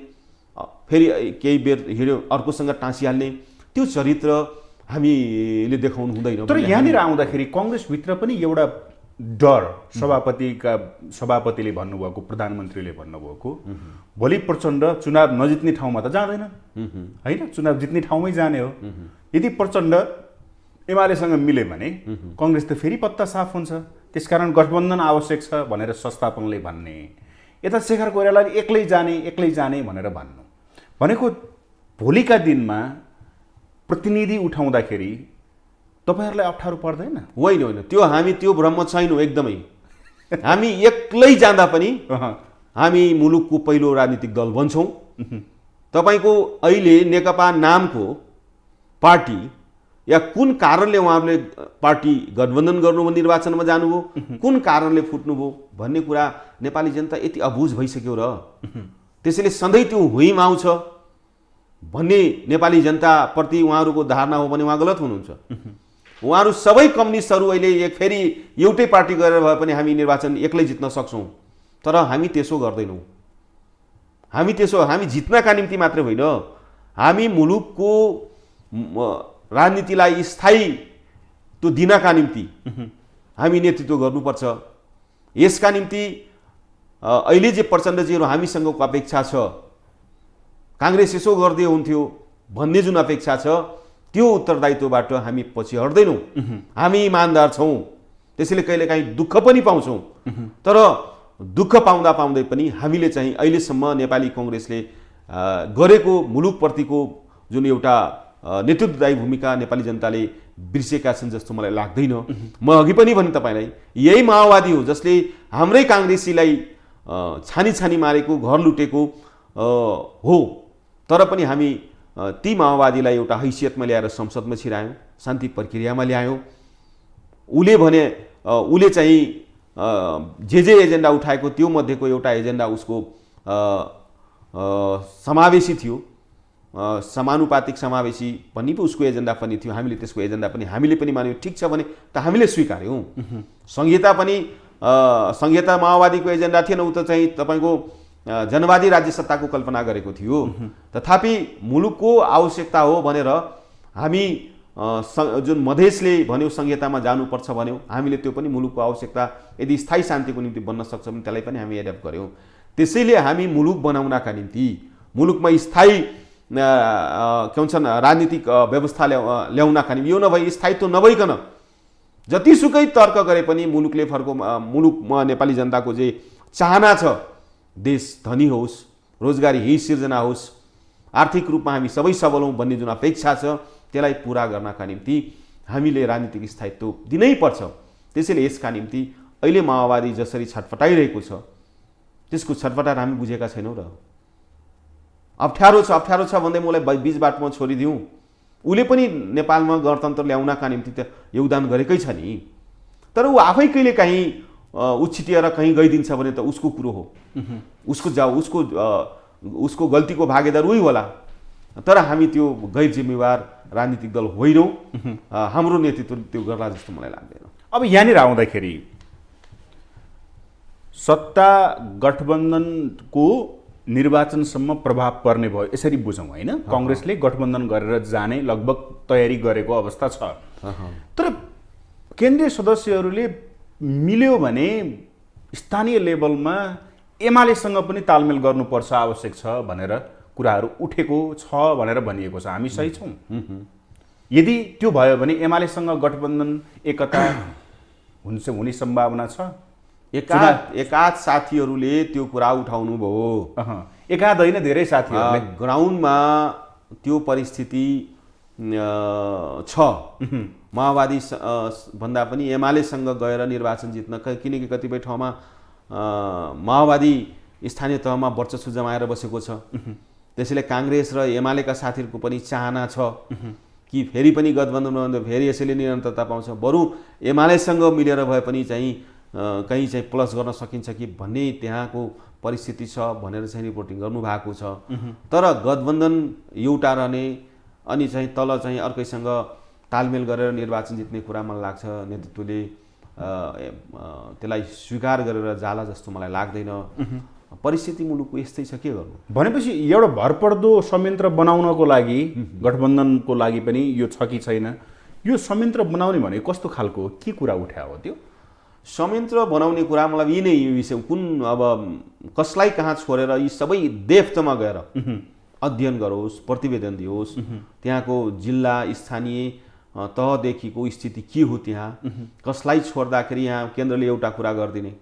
फेरि केही बेर हिँड्यो अर्कोसँग टाँसिहाल्ने, त्यो चरित्र हामीले देखाउनु हुँदैन। तर यहाँनिर आउँदाखेरि कङ्ग्रेसभित्र पनि एउटा डर, सभापतिले भन्नुभएको, प्रधानमन्त्रीले भन्नुभएको, भोलि प्रचण्ड चुनाव नजित्ने ठाउँमा त जाँदैन, होइन? चुनाव जित्ने ठाउँमै जाने हो। यदि प्रचण्ड एमालेसँग मिल्यो भने कङ्ग्रेस त फेरि पत्ता साफ हुन्छ। त्यसकारण गठबन्धन आवश्यक छ भनेर संस्थापनले भन्ने, यता शेखर कोइरालाले एक्लै जाने भनेर भन्नु, भनेको भोलिका दिनमा प्रतिनिधि उठाउँदाखेरि तपाईँहरूलाई अप्ठ्यारो पर्दैन? होइन होइन, त्यो भ्रममा छैनौँ एकदमै। हामी एक्लै जाँदा पनि हामी मुलुकको पहिलो राजनीतिक दल बन्छौँ। तपाईँको अहिले नेकपा नामको पार्टी या कुन कारणले उहाँहरूले पार्टी गठबन्धन गर्नुभयो, निर्वाचनमा जानुभयो, कुन कारणले फुट्नुभयो भन्ने कुरा नेपाली जनता यति अबुझ भइसक्यो र त्यसैले सधैँ त्यो हुइम आउँछ भन्ने नेपाली जनताप्रति उहाँहरूको धारणा हो भने उहाँ गलत हुनुहुन्छ। उहाँहरू सबै कम्युनिस्टहरू अहिले फेरि एउटै पार्टी गरेर भए पनि हामी निर्वाचन एक्लै जित्न सक्छौँ, तर हामी त्यसो गर्दैनौँ। हामी जित्नका निम्ति मात्रै होइन, हामी मुलुकको राजनीतिलाई स्थायित्व दिनका निम्ति हामी नेतृत्व गर्नुपर्छ। यसका निम्ति अहिले जे प्रचण्डजीहरू हामीसँगको अपेक्षा छ, काङ्ग्रेस यसो गर्दै हुन्थ्यो भन्ने जुन अपेक्षा छ, त्यो उत्तरदायित्वबाट हामी पछि हट्दैनौँ। हामी इमान्दार छौँ, त्यसैले कहिलेकाहीँ दुःख पनि पाउँछौँ, तर दुःख पाउँदा पाउँदै पनि हामीले चाहिँ अहिलेसम्म नेपाली कङ्ग्रेसले गरेको मुलुकप्रतिको जुन एउटा नेतृत्वदायी भूमिका नेपाली जनताले बिर्सेका छन् जस्तो मलाई लाग्दैन। म अघि पनि भने तपाईँलाई, यही माओवादी हो जसले हाम्रै काङ्ग्रेसीलाई छानी छानी मारेको, घर लुटेको हो, तर पनि हामी ती माओवादीलाई एउटा हैसियतमा ल्याएर संसदमा छिरायौँ, शान्ति प्रक्रियामा ल्यायौँ। उसले चाहिँ जे एजेन्डा उठाएको त्यो मध्येको एउटा एजेन्डा उसको समावेशी थियो, समानुपातिक समावेशी पनि उसको एजेन्डा पनि थियो। हामीले त्यसको एजेन्डा पनि हामीले पनि मान्यौँ, ठिक छ भने त हामीले स्वीकार्यौँ। संहिता माओवादीको एजेन्डा थिएन, ऊ त चाहिँ तपाईँको जनवादी राज्य सत्ताको कल्पना गरेको थियो। तथापि मुलुकको आवश्यकता हो भनेर हामी जुन मधेसले भन्यो संहितामा जानुपर्छ भन्यो, हामीले त्यो पनि मुलुकको आवश्यकता यदि स्थायी शान्तिको निम्ति बन्न सक्छ भने त्यसलाई पनि हामी एडप्ट गऱ्यौँ। त्यसैले हामी मुलुक बनाउनका निम्ति, मुलुकमा स्थायी के भन्छन् राजनीतिक व्यवस्था ल्याउनका निम्ति, यो नभई स्थायित्व नभइकन जतिसुकै तर्क गरे पनि मुलुकमा नेपाली जनताको जे चाहना छ, देश धनी होस्, रोजगारी यही सिर्जना होस्, आर्थिक रूपमा हामी सबै सबल हौँ भन्ने जुन अपेक्षा छ, त्यसलाई पुरा गर्नका निम्ति हामीले राजनीतिक स्थायित्व दिनै पर्छ। त्यसैले यसका निम्ति अहिले माओवादी जसरी छटपटाइरहेको छ, त्यसको छटपटाएर हामी बुझेका छैनौँ र अप्ठ्यारो छ भन्दै मलाई बीच बाटोमा छोडिदिउँ। उसले पनि नेपालमा गणतन्त्र ल्याउनका निम्ति त योगदान गरेकै छ नि, तर ऊ आफै कहिलेकाहीँ उछिटिएर कहीँ गइदिन्छ भने त उसको कुरो हो, उसको गल्तीको भागीदार उही होला। तर हामी त्यो गैर जिम्मेवार राजनीतिक दल होइनौँ, हाम्रो नेतृत्व त्यो गर्ला जस्तो मलाई लाग्दैन। अब यहाँनिर आउँदाखेरि सत्ता गठबन्धनको निर्वाचनसम्म प्रभाव पर्ने भयो यसरी बुझौँ होइन? काङ्ग्रेसले गठबन्धन गरेर जाने लगभग तयारी गरेको अवस्था छ, तर केन्द्रीय सदस्यहरूले मिल्यो भने स्थानीय लेभलमा एमालेसँग पनि तालमेल गर्नुपर्छ, आवश्यक छ भनेर कुराहरू उठेको छ भनेर भनिएको छ। हामी सही छौँ? यदि त्यो भयो भने एमालेसँग गठबन्धन एकता हुने सम्भावना छ? एकाध साथीहरूले त्यो कुरा उठाउनु भयो, एकाध होइन धेरै साथीहरूले। ग्राउन्डमा त्यो परिस्थिति छ। माओवादी भन्दा पनि एमालेसँग गएर निर्वाचन जित्न, किनकि कतिपय ठाउँमा माओवादी स्थानीय तहमा वर्चस्व जमाएर बसेको छ। त्यसैले काङ्ग्रेस र एमालेका साथीहरूको पनि चाहना छ कि फेरि पनि गठबन्धनमा फेरि यसैले निरन्तरता पाउँछ, बरु एमालेसँग मिलेर भए पनि चाहिँ कहीँ चाहिँ प्लस गर्न सकिन्छ कि भन्ने त्यहाँको परिस्थिति छ भनेर चाहिँ रिपोर्टिङ गर्नुभएको छ। तर गठबन्धन एउटा रहने अनि चाहिँ तल चाहिँ अर्कैसँग तालमेल गरेर निर्वाचन जित्ने कुरा मलाई लाग्छ नेतृत्वले त्यसलाई स्वीकार गरेर जाला जस्तो मलाई लाग्दैन। परिस्थिति मुलुकको यस्तै छ, के गर्नु? भनेपछि एउटा भरपर्दो संयन्त्र बनाउनको लागि गठबन्धनको लागि पनि यो छ कि छैन? यो संयन्त्र बनाउने भने कस्तो खालको के कुरा उठायो हो? त्यो संयन्त्र बनाउने कुरा मलाई यी नै विषय कुन अब कसलाई कहाँ छोडेर यी सबै डेप्थमा गएर अध्ययन गरोस्, प्रतिवेदन दियोस्, त्यहाँको जिल्ला स्थानीय तहदेखिको स्थिति के हो, त्यहाँ कसलाई छोड्दाखेरि यहाँ केन्द्रले एउटा कुरा गरिदिने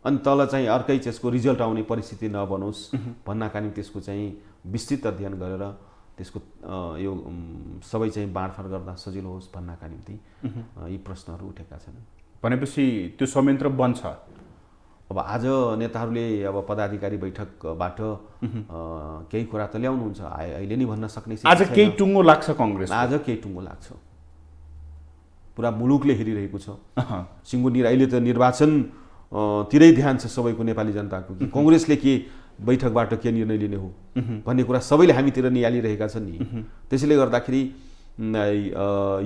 अनि तल चाहिँ अर्कै त्यसको रिजल्ट आउने परिस्थिति नबनोस् भन्नका निम्ति त्यसको चाहिँ विस्तृत अध्ययन गरेर त्यसको यो सबै चाहिँ बाँडफाँड गर्दा सजिलो होस् भन्नका निम्ति यी प्रश्नहरू उठेका छन्। भनेपछि त्यो संयन्त्र बन्छ। अब आज नेताहरूले अब पदाधिकारी बैठकबाट केही कुरा त ल्याउनुहुन्छ, अहिले नै भन्न सक्ने आज केही टुङ्गो लाग्छ कङ्ग्रेस, आज केही टुङ्गो लाग्छ, पुरा मुलुकले हेरिरहेको छ। सिङ्गो अहिले त निर्वाचन तिरै ध्यान छ सबैको, नेपाली जनताको कि कङ्ग्रेसले के बैठकबाट के निर्णय लिने हो भन्ने कुरा सबैले हामीतिर निहालिरहेका छन् नि। त्यसैले गर्दाखेरि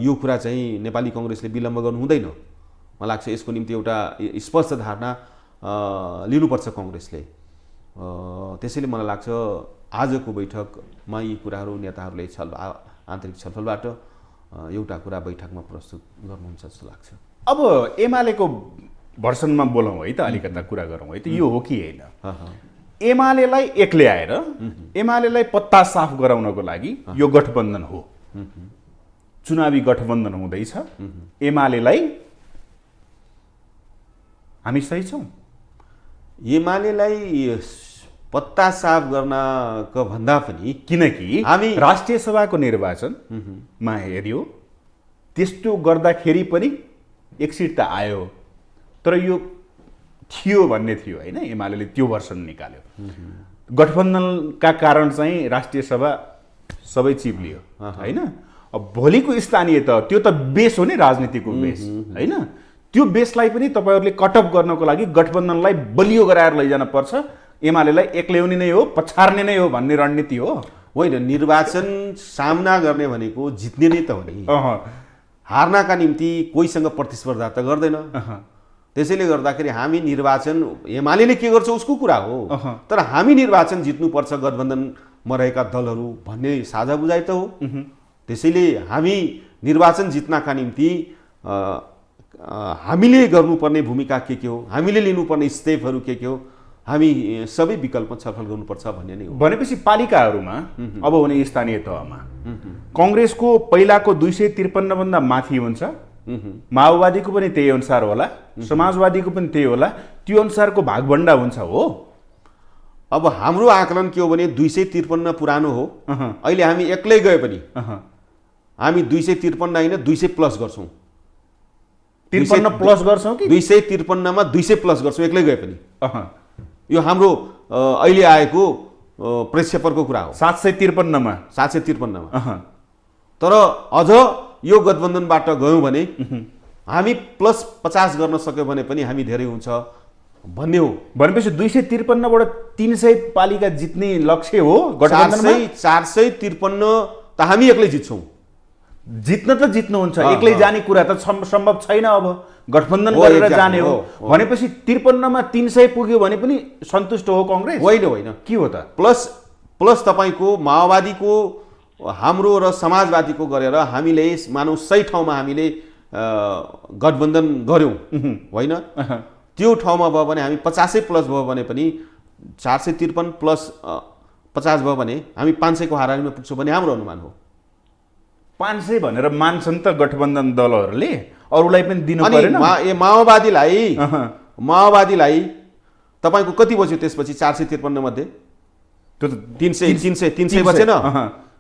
यो कुरा चाहिँ नेपाली कङ्ग्रेसले विलम्ब गर्नु हुँदैन। मलाई लाग्छ यसको निम्ति एउटा स्पष्ट धारणा लिनुपर्छ कङ्ग्रेसले। त्यसैले मलाई लाग्छ आजको बैठकमा यी कुराहरू नेताहरूले आन्तरिक छलफलबाट एउटा कुरा बैठकमा प्रस्तुत गर्नुहुन्छ जस्तो लाग्छ। अब एमालेको भर्सनमा बोलौँ है त, अलिकता कुरा गरौँ है त, यो हो कि होइन? एमालेलाई एक्लै आएर एमालेलाई पत्ता साफ गराउनको लागि यो गठबन्धन हो, चुनावी गठबन्धन हुँदैछ। एमालेलाई हामी सही छौँ? एमालेलाई पत्ता साफ गर्नको भन्दा पनि किनकि हामी राष्ट्रिय सभाको निर्वाचनमा हेऱ्यो, त्यस्तो गर्दाखेरि पनि एक सिट त आयो, तर यो थियो भन्ने थियो होइन, एमाले त्यो भर्सन निकाल्यो। गठबन्धनका कारण चाहिँ राष्ट्रिय सभा सबै चिप्लियो होइन। अब भोलिको स्थानीय त त्यो त बेस हो नि, राजनीतिको बेस होइन। त्यो बेसलाई पनि तपाईँहरूले कटअप गर्नको लागि गठबन्धनलाई बलियो गराएर लैजान पर्छ। एमालेलाई एक्ल्याउने नै हो, पछार्ने नै हो भन्ने रणनीति हो होइन। निर्वाचन सामना गर्ने भनेको जित्ने नै त हो नि, हार्नका निम्ति कोहीसँग प्रतिस्पर्धा त गर्दैन। त्यसैले गर्दाखेरि हामी निर्वाचन एमाले के गर्छ उसको कुरा हो, तर हामी निर्वाचन जित्नुपर्छ गठबन्धनमा रहेका दलहरू भन्ने साझा बुझाइ त हो। त्यसैले हामी निर्वाचन जित्नका निम्ति हामीले गर्नुपर्ने भूमिका के हो, हामीले लिनुपर्ने स्टेपहरू के हो, हामी सबै विकल्पमा छलफल गर्नुपर्छ भन्ने नै हो। भनेपछि पालिकाहरूमा अब हुने स्थानीय तहमा कङ्ग्रेसको पहिलाको 253 भन्दा माथि हुन्छ, माओवादीको पनि त्यही अनुसार होला, समाजवादीको पनि त्यही होला, त्यो अनुसारको भागभण्डा हुन्छ हो। अब हाम्रो आकलन के हो भने 253 पुरानो हो, अहिले हामी एक्लै गए पनि हामी 253 होइन 200 प्लस गर्छौँ। 53 प्लस गर्छौँ कि 253 मा 200 प्लस गर्छौँ एक्लै गए पनि। यो हाम्रो अहिले आएको प्रेक्षेपरको कुरा हो। 753 मा 753 मा तर अझ यो गठबन्धनबाट गयौँ भने हामी प्लस 50 गर्न सक्यो भने पनि हामी धेरै हुन्छ भन्ने हो। भनेपछि 253 बाट 300 पालिका जित्ने लक्ष्य हो गठबन्धनमा। 453 त हामी एक्लै जित्छौँ। जित्न त जित्नुहुन्छ, एक्लै जाने कुरा त सम्भव छैन। अब गठबन्धन गरेर जाने हो भनेपछि 53 मा 300 पुग्यो भने पनि सन्तुष्ट हो कङ्ग्रेस? होइन, के हो त? प्लस तपाईँको माओवादीको हाम्रो र समाजवादीको गरेर हामीले मानौ 100 ठाउँमा हामीले गठबन्धन गऱ्यौँ होइन। त्यो ठाउँमा भयो भने हामी 50 प्लस भयो भने पनि 453 प्लस 50 भयो भने हामी 500 को हाराहारीमा पुग्छौँ भन्ने हाम्रो अनुमान हो। 500 भनेर मान्छन् त गठबन्धन दलहरूले, अरूलाई पनि दिनु परेन? माओवादीलाई तपाईँको कति बच्यो त्यसपछि 453 मध्ये? त्यो त 300 बचेन।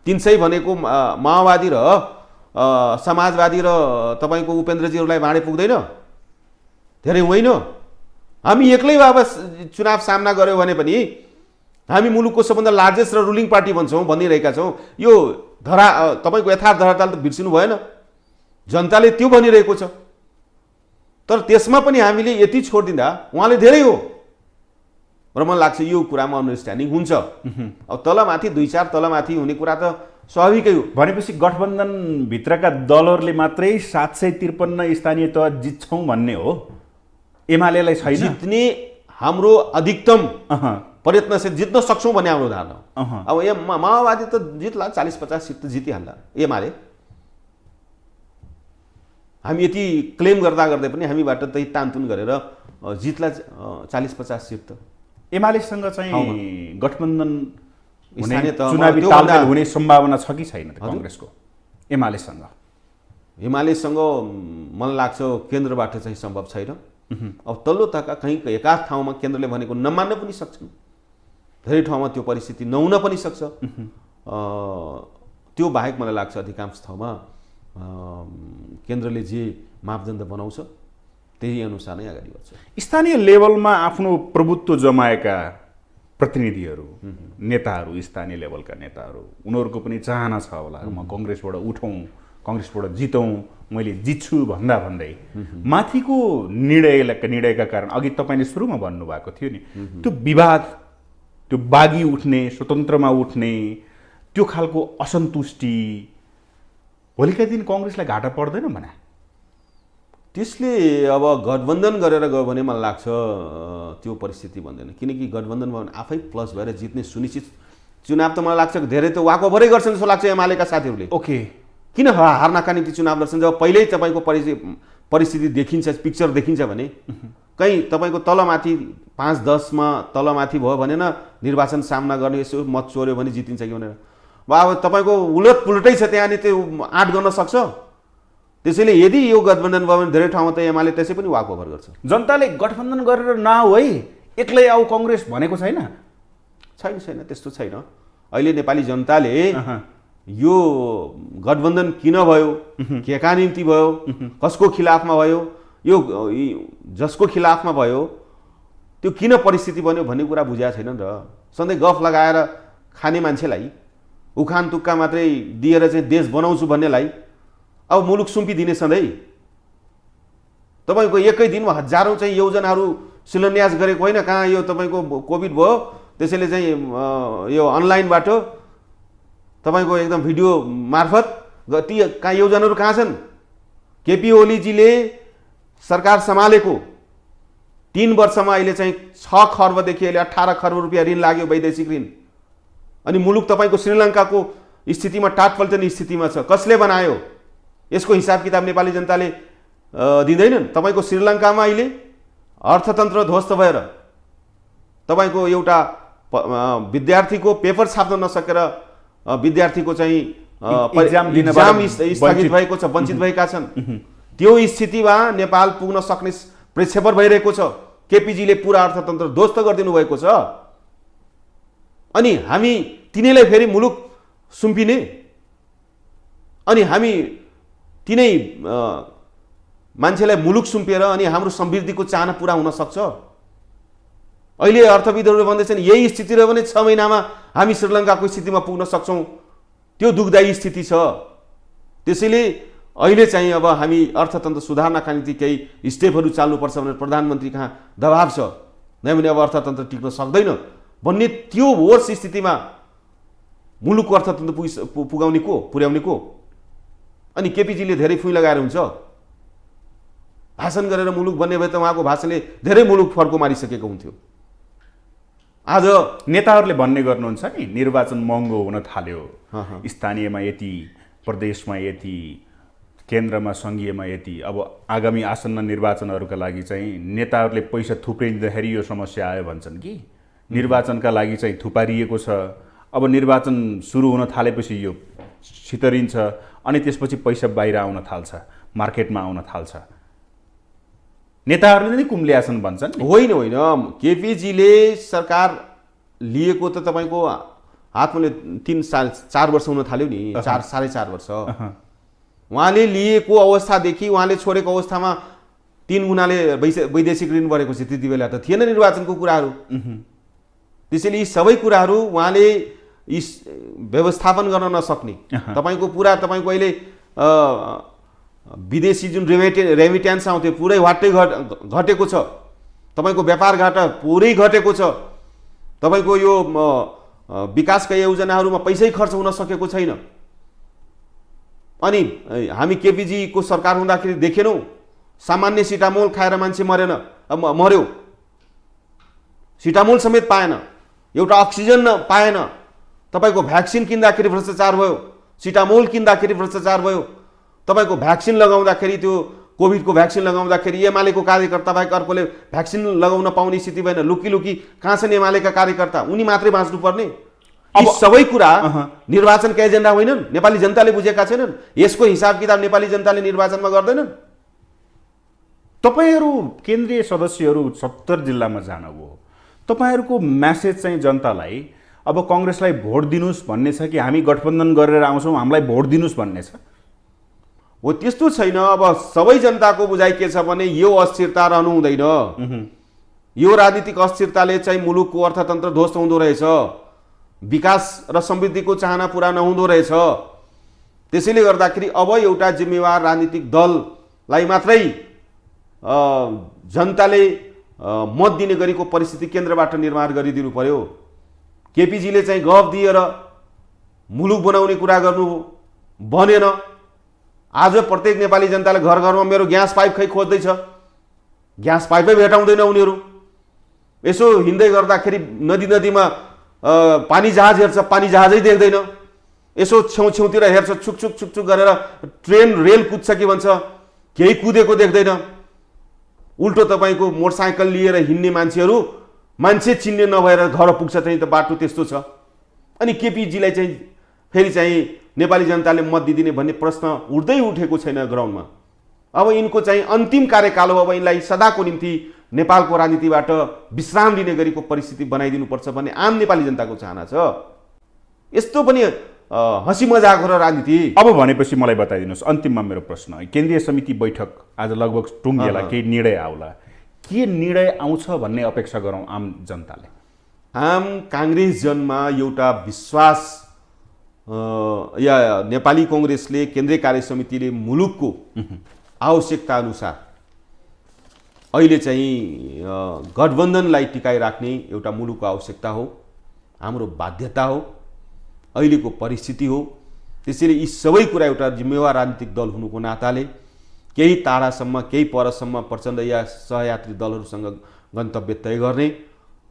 300 भनेको माओवादी र समाजवादी र तपाईँको उपेन्द्रजीहरूलाई बाँडे पुग्दैन, धेरै होइन। हामी एक्लै अब चुनाव सामना गऱ्यौँ भने पनि हामी मुलुकको सबभन्दा लार्जेस्ट र रुलिङ पार्टी भन्छौँ भनिरहेका छौँ। यो तपाईँको यथार्थ धरातल त बिर्सिनु भएन, जनताले त्यो भनिरहेको छ। तर त्यसमा पनि हामीले यति छोडिदिँदा उहाँले धेरै हो र मलाई लाग्छ यो कुरामा अन्डरस्ट्यान्डिङ हुन्छ। अब तलमाथि 2-4 तलमाथि हुने कुरा त स्वाभाविकै हो। भनेपछि गठबन्धनभित्रका दलहरूले मात्रै 753 स्थानीय तह जित्छौँ भन्ने हो, एमालेलाई छैन जित्ने। हाम्रो अधिकतम प्रयत्न से जित्न सक्छौँ भन्ने हाम्रो धारणा। अब माओवादी त जित्ला, 40-50 सिट त जितिहाल्ला। एमाले हामी यति क्लेम गर्दा गर्दै पनि हामीबाट त्यही तानतुन गरेर जित्ला 40-50 सिट त। एमालेसँग चाहिँ गठबन्धन स्थानीय तहमा चुनावी तालमेल हुने सम्भावना छ कि छैन त कङ्ग्रेसको? एमालेसँग मलाई लाग्छ केन्द्रबाट चाहिँ सम्भव छैन। अब तल्लो तहका कहीँ एकाध ठाउँमा केन्द्रले भनेको नमान्न पनि सक्छन्। धेरै ठाउँमा त्यो परिस्थिति नहुन पनि सक्छ। त्यो बाहेक मलाई लाग्छ अधिकांश ठाउँमा केन्द्रले जे मापदण्ड बनाउँछ त्यही अनुसार नै अगाडि बढ्छ। स्थानीय लेभलमा आफ्नो प्रभुत्व जमाएका प्रतिनिधिहरू, नेताहरू, स्थानीय लेभलका नेताहरू, उनीहरूको पनि चाहना छ होला म कङ्ग्रेसबाट उठौँ, कङ्ग्रेसबाट जितौँ, मैले जित्छु भन्दै माथिको निर्णयका कारण अघि तपाईँले सुरुमा भन्नुभएको थियो नि, त्यो विवाद, त्यो बागी उठ्ने, स्वतन्त्रमा उठ्ने त्यो खालको असन्तुष्टि भोलिका दिन कङ्ग्रेसलाई घाटा पर्दैन भने? त्यसले अब गठबन्धन गरेर गयो भने मलाई लाग्छ त्यो परिस्थिति बन्दैन, किनकि गठबन्धन भयो भने आफै प्लस भएर जित्ने सुनिश्चित चुनाव त मलाई लाग्छ धेरै त वाकओभरै गर्छन् जस्तो लाग्छ एमालेका साथीहरूले। ओके, किन हार्नका निम्ति चुनाव लड्छन्? जब पहिल्यै तपाईँको परिस्थिति देखिन्छ, पिक्चर देखिन्छ भने कहीँ तपाईँको तलमाथि 5-10मा तलमाथि भयो भने न निर्वाचन सामना गर्ने, यसो मत चोर्यो भने जितिन्छ कि भनेर। अब तपाईँको उलट पुलटै छ, त्यहाँनिर त्यो आँट गर्न सक्छ। त्यसैले यदि यो गठबन्धन भयो भने धेरै ठाउँमा त एमाले त्यसै पनि वाकओभर गर्छ। जनताले गठबन्धन गरेर नआऊ है, एक्लै आऊ कङ्ग्रेस भनेको छैन? छैन, त्यस्तो छैन। अहिले नेपाली जनताले यो गठबन्धन किन भयो, केका निम्ति भयो, कसको खिलाफमा भयो, यो जसको खिलाफमा भयो त्यो किन परिस्थिति बन्यो भन्ने कुरा बुझाएको छैन नि त। सधैँ गफ लगाएर खाने मान्छेलाई, उखान तुक्का मात्रै दिएर चाहिँ देश बनाउँछु भन्नेलाई अब मुलुक सुम्पिदिने सधैँ। तपाईँको एकै दिनमा हजारौँ चाहिँ योजनाहरू शिलान्यास गरेको होइन, कहाँ यो तपाईँको कोभिड भयो त्यसैले चाहिँ यो अनलाइनबाट तपाईँको एकदम भिडियो मार्फत ती कहाँ योजनाहरू कहाँ छन्? केपी ओलीजीले सरकार सम्हालेको 3 वर्षमा अहिले चाहिँ 6 खर्बदेखि अहिले 18 खर्ब रुपियाँ ऋण लाग्यो, वैदेशिक ऋण। अनि मुलुक तपाईँको श्रीलङ्काको स्थितिमा टाटपल्टने स्थितिमा छ। कसले बनायो? यसको हिसाब किताब नेपाली जनताले दिँदैनन्। तपाईँको श्रीलङ्कामा अहिले अर्थतन्त्र ध्वस्त भएर तपाईँको एउटा विद्यार्थीको पेपर छाप्न नसकेर विद्यार्थीको चाहिँ इक्जाम स्थगित भएको छ, वञ्चित भएका छन्। त्यो स्थितिमा नेपाल पुग्न सक्ने प्रेक्षेपण भइरहेको छ। केपीजीले पुरा अर्थतन्त्र ध्वस्त गरिदिनु भएको छ। अनि हामी तिनैलाई फेरि मुलुक सुम्पिने, अनि हामी तिनै मान्छेलाई मुलुक सुम्पिएर अनि हाम्रो समृद्धिको चाहना पुरा हुन सक्छ? अहिले अर्थविदहरूले भन्दैछन् यही स्थिति रह्यो भने 6 महिनामा हामी श्रीलङ्काको स्थितिमा पुग्न सक्छौँ। त्यो दुःखदायी स्थिति छ। त्यसैले अहिले चाहिँ अब हामी अर्थतन्त्र सुधार्नका निम्ति केही स्टेपहरू चाल्नुपर्छ भनेर प्रधानमन्त्री कहाँ दबाब छ, नै भने अब अर्थतन्त्र टिक्न सक्दैन भन्ने त्यो वर्ष स्थितिमा मुलुकको अर्थतन्त्र पुर्याउने को? अनि केपीजीले धेरै फुइ लगाएर हुन्छ? भाषण गरेर मुलुक बन्ने भए त उहाँको भाषणले धेरै मुलुक फर्को मारिसकेको हुन्थ्यो। आज नेताहरूले भन्ने गर्नुहुन्छ नि, निर्वाचन महँगो हुन थाल्यो, स्थानीयमा यति, प्रदेशमा यति, केन्द्रमा सङ्घीयमा यति, अब आगामी आसन्न निर्वाचनहरूका लागि चाहिँ नेताहरूले पैसा थुप्रिँदाखेरि यो समस्या आयो भन्छन् कि निर्वाचनका लागि चाहिँ थुपारिएको छ। अब निर्वाचन सुरु हुन थालेपछि यो छितरिन्छ अनि त्यसपछि पैसा बाहिर आउन थाल्छ, मार्केटमा आउन थाल्छ। नेताहरूले नै कुम्ल्याछन् भन्छन्। होइन, केपीजीले सरकार लिएको त तपाईँको हातमा 3-4 वर्ष हुन थाल्यो नि, 4-4.5 वर्ष। उहाँले लिएको अवस्थादेखि उहाँले छोडेको अवस्थामा 3 गुणाले वैदेशिक ऋण बढेको छ। त्यति बेला त थिएन निर्वाचनको कुराहरू। त्यसैले यी सबै कुराहरू उहाँले व्यवस्थापन गर्न नसक्ने, तपाईँको पुरा तपाईँको अहिले विदेशी जुन रेमिट्यान्स आउँथ्यो पुरै वाट्टै घटेको छ। तपाईँको व्यापार घाटा पुरै घटेको छ। तपाईँको यो विकासका योजनाहरूमा पैसै खर्च हुन सकेको छैन। अनि हामी केपीजीको सरकार हुँदाखेरि देखेनौँ सामान्य सिटामोल खाएर मान्छे मर्यो, सिटामोल समेत पाएन, एउटा अक्सिजन पाएन। तपाईँको भ्याक्सिन किन्दाखेरि भ्रष्टाचार भयो, सिटामोल किन्दाखेरि भ्रष्टाचार भयो। तपाईँको भ्याक्सिन लगाउँदाखेरि त्यो कोभिडको भ्याक्सिन लगाउँदाखेरि एमालेको कार्यकर्ता बाहेक अर्कोले भ्याक्सिन लगाउन पाउने स्थिति भएन। लुकी कहाँ छन् एमालेका कार्यकर्ता? उनी मात्रै बाँच्नुपर्ने। यी सबै कुरा निर्वाचनका एजेन्डा होइनन्, नेपाली जनताले बुझेका छैनन्। यसको हिसाब किताब नेपाली जनताले निर्वाचनमा गर्दैनन्। तपाईहरू केन्द्रीय सदस्यहरू 70 जिल्लामा जानुभयो, तपाईहरुको मेसेज चाहिँ जनतालाई अब कांग्रेसलाई भोट दिनुस् भन्ने छ कि हामी गठबन्धन गरेर आउँछौँ हामीलाई भोट दिनुस् भन्ने छ? हो त्यस्तो छैन। अब सबै जनताको बुझाइ के छ भने यो अस्थिरता रहनु हुँदैन। यो राजनीतिक अस्थिरताले चाहिँ मुलुकको अर्थतन्त्र ध्वस्त हुँदो रहेछ, विकास र समृद्धिको चाहना पुरा नहुँदो रहेछ। त्यसैले गर्दाखेरि अब एउटा जिम्मेवार राजनीतिक दललाई मात्रै जनताले मत दिने गरेको परिस्थिति केन्द्रबाट निर्माण गरिदिनु पर्यो। केपीजीले चाहिँ गफ दिएर मुलुक बनाउने कुरा गर्नु बनेन। आज प्रत्येक नेपाली जनताले घर घरमा मेरो ग्यास पाइप खै खोज्दैछ, ग्यास पाइपै भेटाउँदैन उनीहरू। यसो हिँड्दै गर्दाखेरि नदी नदीमा पानी जहाज हेर्छ, पानी जहाजै देख्दैन। यसो छेउछेउतिर हेर्छ, छुकछुक छुकछुक गरेर ट्रेन रेल कुद्छ कि भन्छ, केही कुदेको देख्दैन। उल्टो तपाईँको मोटरसाइकल लिएर हिँड्ने मान्छेहरू मान्छे चिन्ने नभएर घर पुग्छ चाहिँ त बाटो त्यस्तो छ। अनि केपीजीलाई चाहिँ फेरि चाहिँ नेपाली जनताले मत दिदिने भन्ने प्रश्न उठ्दै उठेको छैन ग्राउन्डमा। अब यिनको चाहिँ अन्तिम कार्यकाल हो। अब यिनलाई सदाको निम्ति नेपालको राजनीतिबाट विश्राम लिने गरेको परिस्थिति बनाइदिनुपर्छ भन्ने आम नेपाली जनताको चाहना छ। यस्तो पनि हँसी मजाक हो र राजनीति। अब भनेपछि मलाई बताइदिनुहोस्, अन्तिममा मेरो प्रश्न, केन्द्रीय समिति बैठक आज लगभग टुङ्गिएला, केही निर्णय आउला, के निर्णय आउँछ भन्ने अपेक्षा गरौँ आम जनताले? आम काङ्ग्रेस जनमा एउटा विश्वास या नेपाली कांग्रेसले केन्द्रीय कार्य समितिले मुलुकको आवश्यकता अनुसार अहिले चाहिँ गठबन्धनलाई टिकाइराख्ने एउटा मुलुकको आवश्यकता हो, हाम्रो बाध्यता हो, अहिलेको परिस्थिति हो। त्यसैले यी सबै कुरा एउटा जिम्मेवार राजनीतिक दल हुनुको नाताले केही टाढासम्म केही परसम्म प्रचण्ड या सहयात्री दलहरूसँग गन्तव्य तय गर्ने,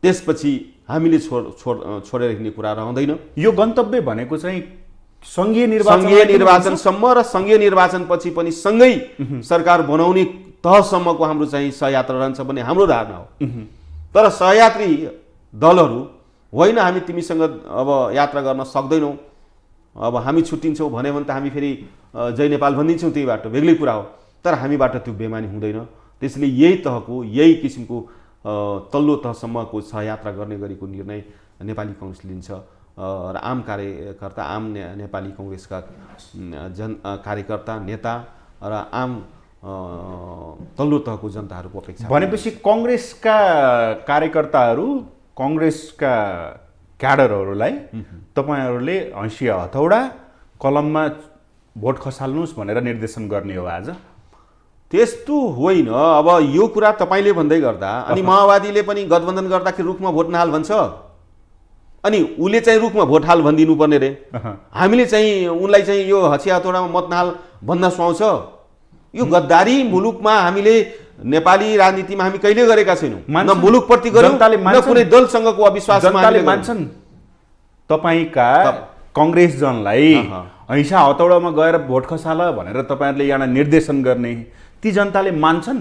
त्यसपछि हामीले छोडेर हिँड्ने कुरा रहँदैन। यो गन्तव्य भनेको चाहिँ सङ्घीय निर्वाचनसम्म र सङ्घीय निर्वाचनपछि पनि सँगै सरकार बनाउने तहसम्मको हाम्रो चाहिँ सहयात्रा रहन्छ भन्ने हाम्रो धारणा हो। तर सहयात्री दलहरू होइन हामी तिमीसँग अब यात्रा गर्न सक्दैनौँ, अब हामी छुट्टिन्छौँ भन्यो भने त हामी फेरि जय नेपाल भनिदिन्छौँ, त्यही बाटो बेग्लै कुरा हो। तर हामीबाट त्यो बेमानी हुँदैन। त्यसले यही तहको यही किसिमको तल्लो तहसम्मको सहयात्रा गर्ने गरेको निर्णय नेपाली कांग्रेस लिन्छ र आम कार्यकर्ता, आम नेपाली कांग्रेसका कार्यकर्ता, नेता र आम तल्लो तहको जनताहरूको अपेक्षा। भनेपछि कांग्रेसका कार्यकर्ताहरू, कांग्रेसका क्याडरहरूलाई तपाईहरूले हँसिया हथौडा कलममा भोट खसाल्नुहोस् भनेर निर्देशन गर्ने हो आज? त्यस्तो होइन। अब यो कुरा तपाईँले भन्दै गर्दा अनि माओवादीले पनि गठबन्धन गर्दाखेरि रुखमा भोट नहाल भन्छ, अनि उसले चाहिँ रुखमा भोट हाल भनिदिनु पर्ने रे। हामीले चाहिँ उनलाई चाहिँ यो हँसिया हथौडामा मत नहाल भन्न सुहाउँछ? यो गद्दारी मुलुकमा हामीले नेपाली राजनीतिमा हामी कहिले गरेका छैनौँ। न मुलुकप्रति गर्यौँ न कुनै दलसँगको अविश्वास मान्छन्। तपाईँका कांग्रेस जनलाई हैसा हतौडामा गएर भोट खसाल भनेर तपाईहरुले यहाँ निर्देशन गर्ने ती जनताले मान्छन्?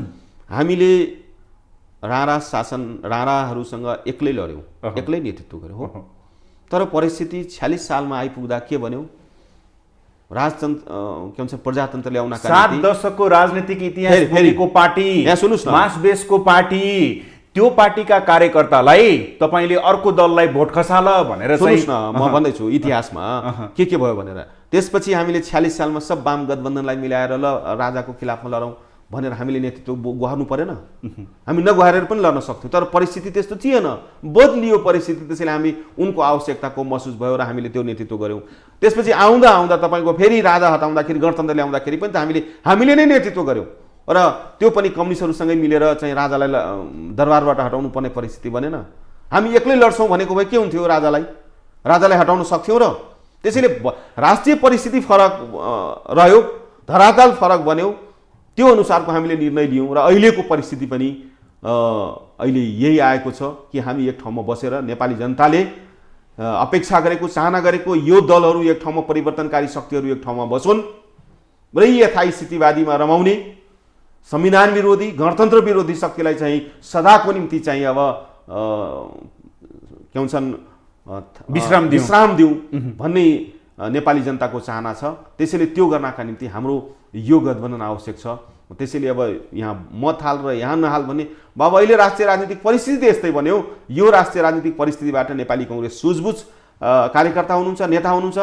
हामीले राणाहरूसँग एक्लै लड्यौँ, एक्लै नेतृत्व गर्यौँ हो। तर परिस्थिति 46 सालमा आइपुग्दा के भन्यो? राजतन्त्र के भन्छ प्रजातन्त्र ल्याउनका निम्ति 7 दशकको राजनीतिक इतिहास फेरिको पार्टी, यहाँ सुन्नुस् न, मासबेसको पार्टी, त्यो पार्टीका कार्यकर्तालाई तपाईले अर्को दललाई भोट खसाल भनेर सुन्नुस् न, म भन्दैछु इतिहासमा के भयो भनेर। त्यसपछि हामीले 46 सालमा सब वाम गठबन्धनलाई मिलाएर ल राजाको खिलाफमा लडौँ भनेर हामीले नेतृत्व गुहार्नु परेन? हामी नगुहारेर पनि लड्न सक्थ्यौँ। तर परिस्थिति त्यस्तो थिएन, बदलियो परिस्थिति। त्यसैले हामी उनको आवश्यकताको महसुस भयो र हामीले त्यो नेतृत्व गर्यौँ। त्यसपछि आउँदा आउँदा तपाईँको फेरि राजा हटाउँदाखेरि, गणतन्त्र ल्याउँदाखेरि पनि त हामीले नै नेतृत्व गर्यौँ र त्यो पनि कम्युनिस्टहरूसँगै मिलेर चाहिँ राजालाई दरबारबाट हटाउनु पर्ने परिस्थिति बनेन। हामी एक्लै लड्छौँ भनेको भए के हुन्थ्यो? राजालाई हटाउन सक्थ्यौँ र। त्यसैले राष्ट्रिय परिस्थिति फरक रह्यो, धरातल फरक बन्यो, त्यो अनुसारको हामीले निर्णय लियौँ र अहिलेको परिस्थिति पनि अहिले यही आएको छ कि हामी एक ठाउँमा बसेर नेपाली जनताले अपेक्षा गरेको, चाहना गरेको यो दलहरू एक ठाउँमा, परिवर्तनकारी शक्तिहरू एक ठाउँमा बसुन् र यी यथायी स्थितिवादीमा रमाउने संविधान विरोधी, गणतन्त्र विरोधी शक्तिलाई चाहिँ सदाको निम्ति चाहिँ अब के भन्छन् विश्राम दिउँ भन्ने नेपाली जनताको चाहना छ। त्यसैले त्यो गर्नका निम्ति हाम्रो यो गठबन्धन आवश्यक छ त्यसैले अब यहाँ मत हाल र यहाँ नहाल भने अब अहिले राष्ट्रिय राजनीतिक परिस्थिति यस्तै बन्यो। यो राष्ट्रिय राजनीतिक परिस्थितिबाट नेपाली कङ्ग्रेस सुझबुझ कार्यकर्ता हुनुहुन्छ, नेता हुनुहुन्छ।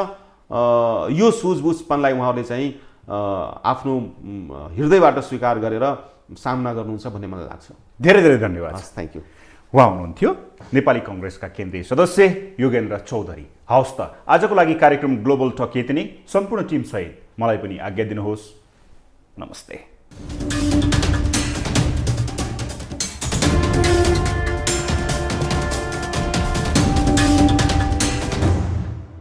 यो सुझबुझपनलाई उहाँहरूले चाहिँ आफ्नो हृदयबाट स्वीकार गरेर सामना गर्नुहुन्छ भन्ने मलाई लाग्छ। धेरै धेरै धन्यवाद। Thank you. उहाँ हुनुहुन्थ्यो नेपाली कङ्ग्रेसका केन्द्रीय सदस्य योगेन्द्र चौधरी। हवस् त आजको लागि कार्यक्रम ग्लोबल टक यति नै। सम्पूर्ण टिमसहित मलाई पनि आज्ञा दिनुहोस्। नमस्ते।